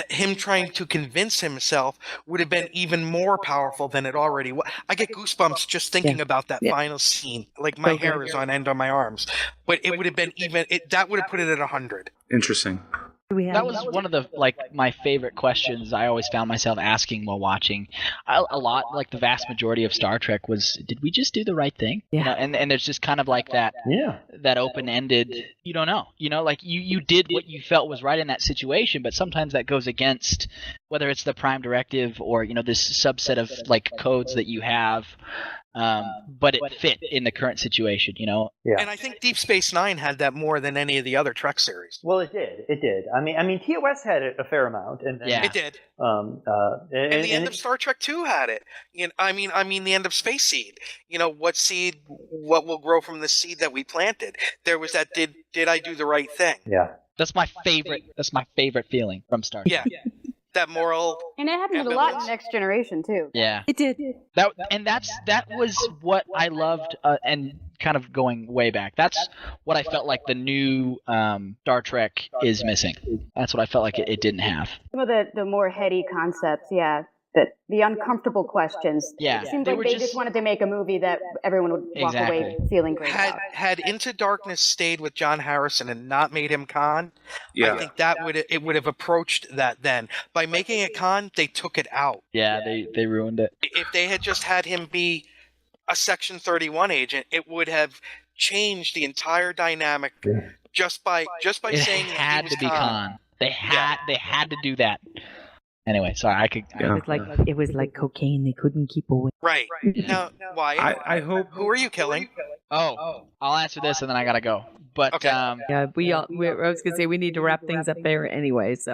Him trying to convince himself would have been even more powerful than it already was. I get goosebumps just thinking about that final scene. Like my hair is on end on my arms. But it would have been that would have put it at 100. Interesting. That was one of the my favorite questions I always found myself asking while watching. A lot, like the vast majority of Star Trek was, did we just do the right thing? Yeah. You know, and there's just kind of like that open-ended, you don't know. You know, like you did what you felt was right in that situation, but sometimes that goes against whether it's the Prime Directive or, you know, this subset of like codes that you have. But it fit in the current situation, you know. Yeah. And I think Deep Space Nine had that more than any of the other Trek series. Well, it did. It did. I mean, TOS had it a fair amount, and it did. And the end of Star Trek II had it. You know, I mean, the end of Space Seed. You know, what will grow from the seed that we planted? There was that. Did I do the right thing? Yeah. That's my favorite feeling from Star Trek. Yeah. that moral. And it happens a lot in ambivalence. Next Generation too. Yeah. It did. That was what I loved, and kind of going way back. That's what I felt like the new Star Trek is missing. That's what I felt like it didn't have. Some of the more heady concepts, yeah. The uncomfortable questions. Yeah, It seemed they like were they just- just wanted to make a movie that everyone would walk away Exactly. feeling great Had about. had Into Darkness stayed with John Harrison and not made him Khan, Yeah. I think that would have approached that then. By making it Khan, they took it out. Yeah, they ruined it. If they had just had him be a Section 31 agent, it would have changed the entire dynamic just by It saying that he had was to be Khan. They had to do that. Anyway, sorry, I could. It was like cocaine. They couldn't keep away. Right. Now, Wyatt, I hope. who are you killing? Oh, I'll answer this and then I gotta go. But Okay. Yeah, I was gonna say we need to wrap things up there anyway. So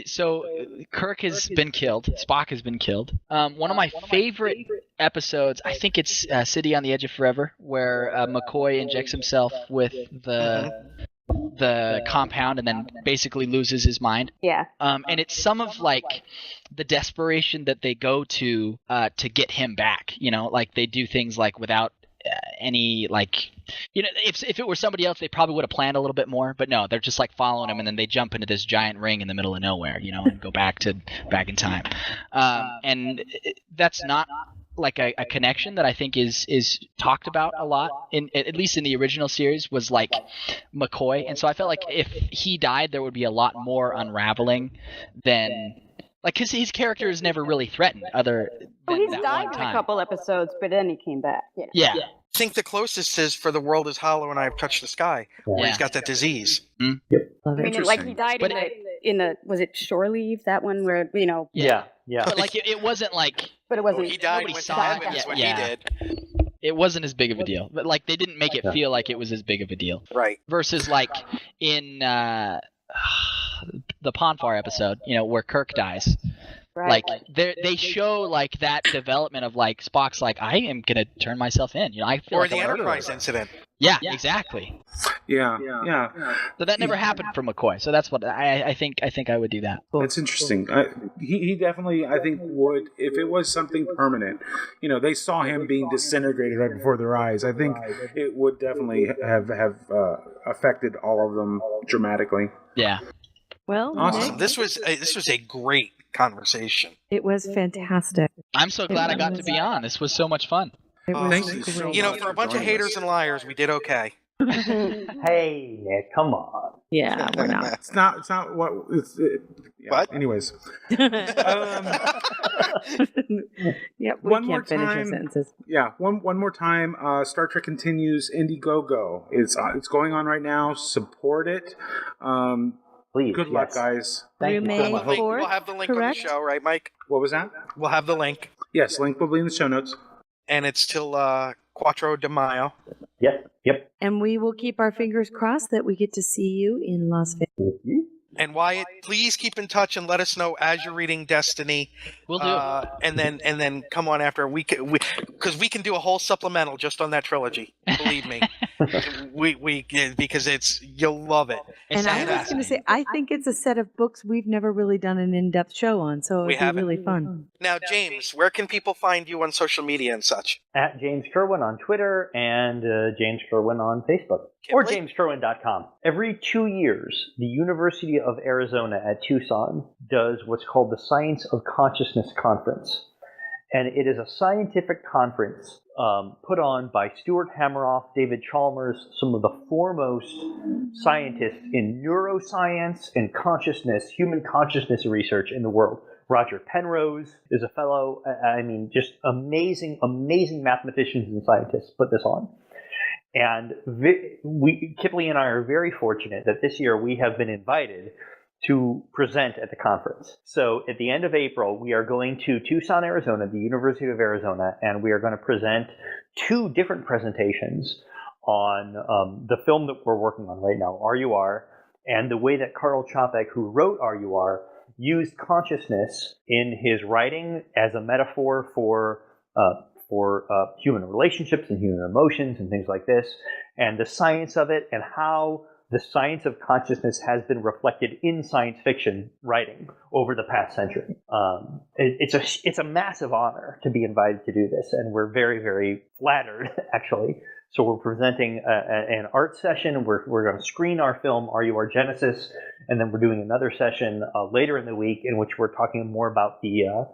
so Kirk has been killed. Spock has been killed. One of my favorite episodes, I think it's City on the Edge of Forever, where McCoy injects himself with the compound and then basically loses his mind. Yeah. And it's some of like the desperation that they go to get him back. You know, like they do things like without any like, you know, if it were somebody else, they probably would have planned a little bit more. But no, they're just like following him, and then they jump into this giant ring in the middle of nowhere, you know, and go back in time. And that's not like a connection that I think is talked about a lot in at least in the original series was like McCoy, and so I felt like if he died, there would be a lot more unraveling than like his character is never really threatened other than He's that died one in time. a couple episodes, but then he came back. Yeah. Yeah. I think the closest is For the World is Hollow and I Have Touched the Sky, where he's got that disease. love I it. mean, like he died But in the was it Shore Leave, that one where, you know, Yeah. But like it wasn't like but it wasn't. He died and Nobody went to saw it heaven is yet. what Yeah. he did. it wasn't as big of a deal. But like they didn't make it feel like it was as big of a deal. Right. Versus like in the Ponfar episode, you know, where Kirk dies. Right. Like they show like that development of like Spock's like, I am gonna turn myself in. You know, I feel Or like the a murderer. Enterprise incident. Yeah, exactly. Yeah. So that never happened for McCoy. So that's what I think I would do that. That's interesting. He definitely, I think, would, if it was something permanent. You know, they saw him being disintegrated right before their eyes. I think it would definitely have affected all of them dramatically. Yeah. Well, Awesome. Nick, This was a great conversation. it was fantastic. I'm so glad I got to be on. This was so much fun. It was Thank you so great. You know, much for a bunch of joining haters us. and liars, we did okay. Hey, Nick, come on. Yeah, we're not. It's not what. Yeah. What? Anyways. Yep, we One more can't finish our time. sentences. Yeah, one more time. Star Trek Continues Indiegogo. It's going on right now. Support it. Please. Good luck, yes. guys. Thank you so May much. We'll have the link on the correct? show, right, Mike? What was that? We'll have the link, Yes, link will be in the show notes. and it's till Quattro de Mayo. Yep. And we will keep our fingers crossed that we get to see you in Las Vegas. And Wyatt, please keep in touch and let us know as you're reading Destiny. We'll do. And then come on after because we can do a whole supplemental just on that trilogy. Believe me, we because you'll love it. And I was going to say, I think it's a set of books we've never really done an in-depth show on, so We it'd be haven't. really fun. Now, James, where can people find you on social media and such? At James Kerwin on Twitter and James Kerwin on Facebook. Or Kipleigh? jameskerwin.com. Every 2 years, the University of Arizona at Tucson does what's called the Science of Consciousness Conference. And it is a scientific conference put on by Stuart Hameroff, David Chalmers, some of the foremost scientists in neuroscience and consciousness, human consciousness research in the world. Roger Penrose is a fellow, just amazing mathematicians and scientists put this on. And Kipleigh and I are very fortunate that this year we have been invited to present at the conference. So at the end of April, we are going to Tucson, Arizona, the University of Arizona, and we are going to present 2 different presentations on the film that we're working on right now, RUR, and the way that Karl Čapek, who wrote RUR, used consciousness in his writing as a metaphor for human relationships and human emotions and things like this, and the science of it, and how the science of consciousness has been reflected in science fiction writing over the past century. It's a massive honor to be invited to do this, and we're very, very flattered, actually. So we're presenting an art session. We're going to screen our film, Are You Our Genesis? And then we're doing another session later in the week in which we're talking more about the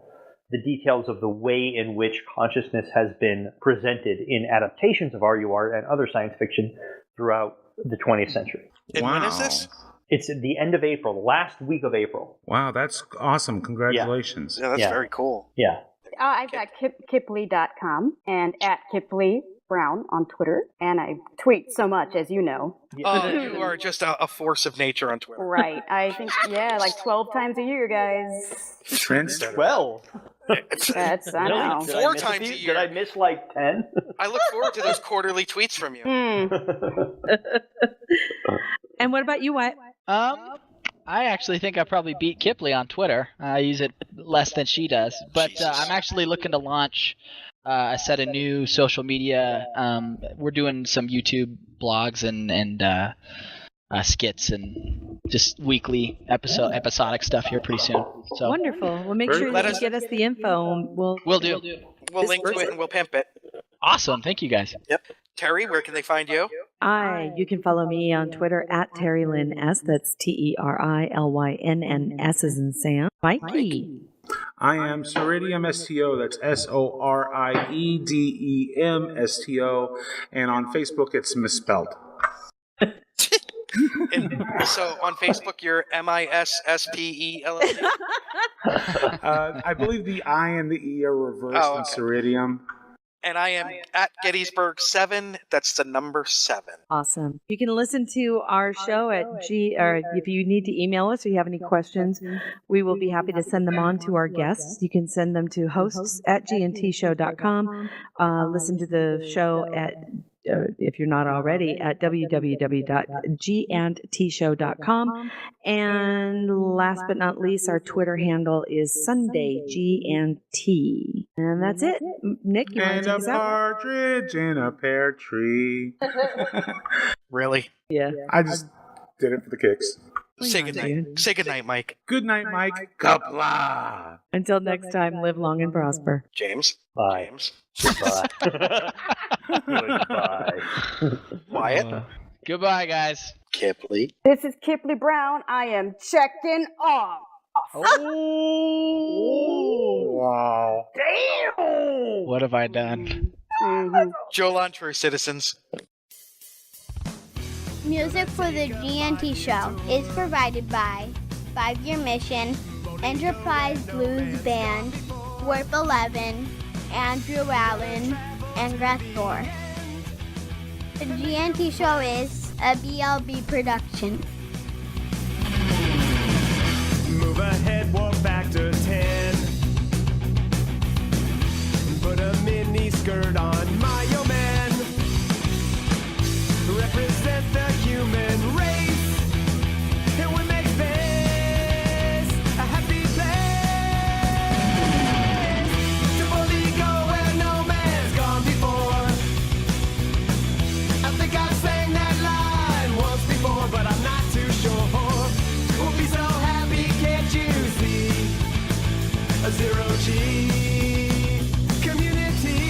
details of the way in which consciousness has been presented in adaptations of RUR and other science fiction throughout the 20th century. And when is this? It's at the end of April, the last week of April. Wow, that's awesome. Congratulations. Yeah, that's very cool. Yeah. I've got Kipleigh.com and at Kipleigh Brown on Twitter, and I tweet so much, as you know. Oh, you are just a force of nature on Twitter. Right. I think, like 12 times a year, guys. Trendsetter. 12? That's, I know. 4 times a year. Did I miss like 10? I look forward to those quarterly tweets from you. And what about you, Wyatt? I actually think I probably beat Kipleigh on Twitter. I use it less than she does. But I'm actually looking to launch a set of new social media. We're doing some YouTube blogs and skits and just weekly episodic stuff here pretty soon. So Wonderful. Well, make sure that you get us the info. And we'll do. We'll link to it and we'll pimp it. Awesome. Thank you, guys. Yep. Terry, where can they find you? You can follow me on Twitter at TerryLynn S. That's TerryLynns as in Sam. Mikey. I am Soridium STO. That's SORIEDEM STO. And on Facebook, it's misspelled. And so on Facebook, you're MISSPELL. I believe the I and the E are reversed in Soridium. And I am at Gettysburg 7. That's the number 7. Awesome. You can listen to our show at or if you need to email us or you have any questions, we will be happy to send them on to our guests. You can send them to hosts@gntshow.com. Listen to the show at if you're not already, at www.gandtshow.com. And last but not least, our Twitter handle is SundayGNT. And that's it. Nick, you want to take us out? Partridge in a pear tree. Really? Yeah. I just did it for the kicks. Say goodnight. Say goodnight, Mike. Good night, Mike. Kipleigh. Until next time, live long and prosper. James. Bye. James. Goodbye. Goodbye. Wyatt. Goodbye, guys. Kipleigh. This is Kipleigh Brown. I am checking off. Wow. Damn! What have I done? Jolan, True Citizens. Music for the GNT show is provided by 5 Year Mission, Enterprise Blues Band, Warp 11, Andrew Allen, and Grethor. The GNT show is a BLB production. Move ahead, warp factor 10. Put a mini skirt on my man. Represent the human race. And we make this a happy place. To boldly go where no man's gone before. I think I sang that line once before, but I'm not too sure. We'll be so happy, can't you see? A zero-G community.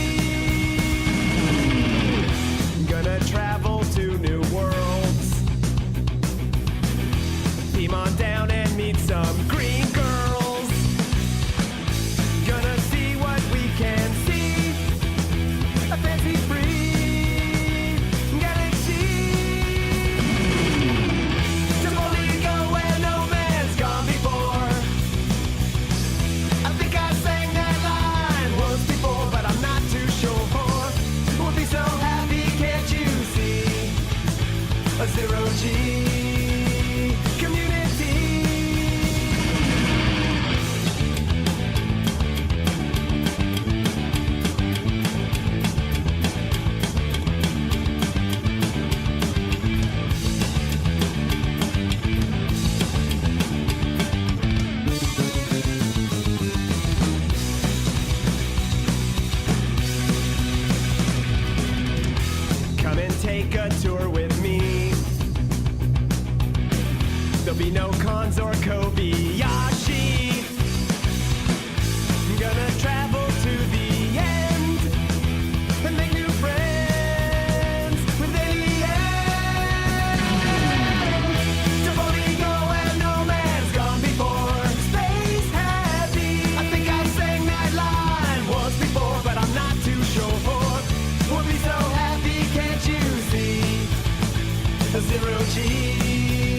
Gonna travel to new worlds. Beam on down and meet some green girls. Gonna see what we can see. A fancy free galaxy. To boldly go where no man's gone before. I think I sang that line once before, but I'm not too sure. We'll be so happy, can't you see? A zero-G community. Come and take a tour with me. to zero G.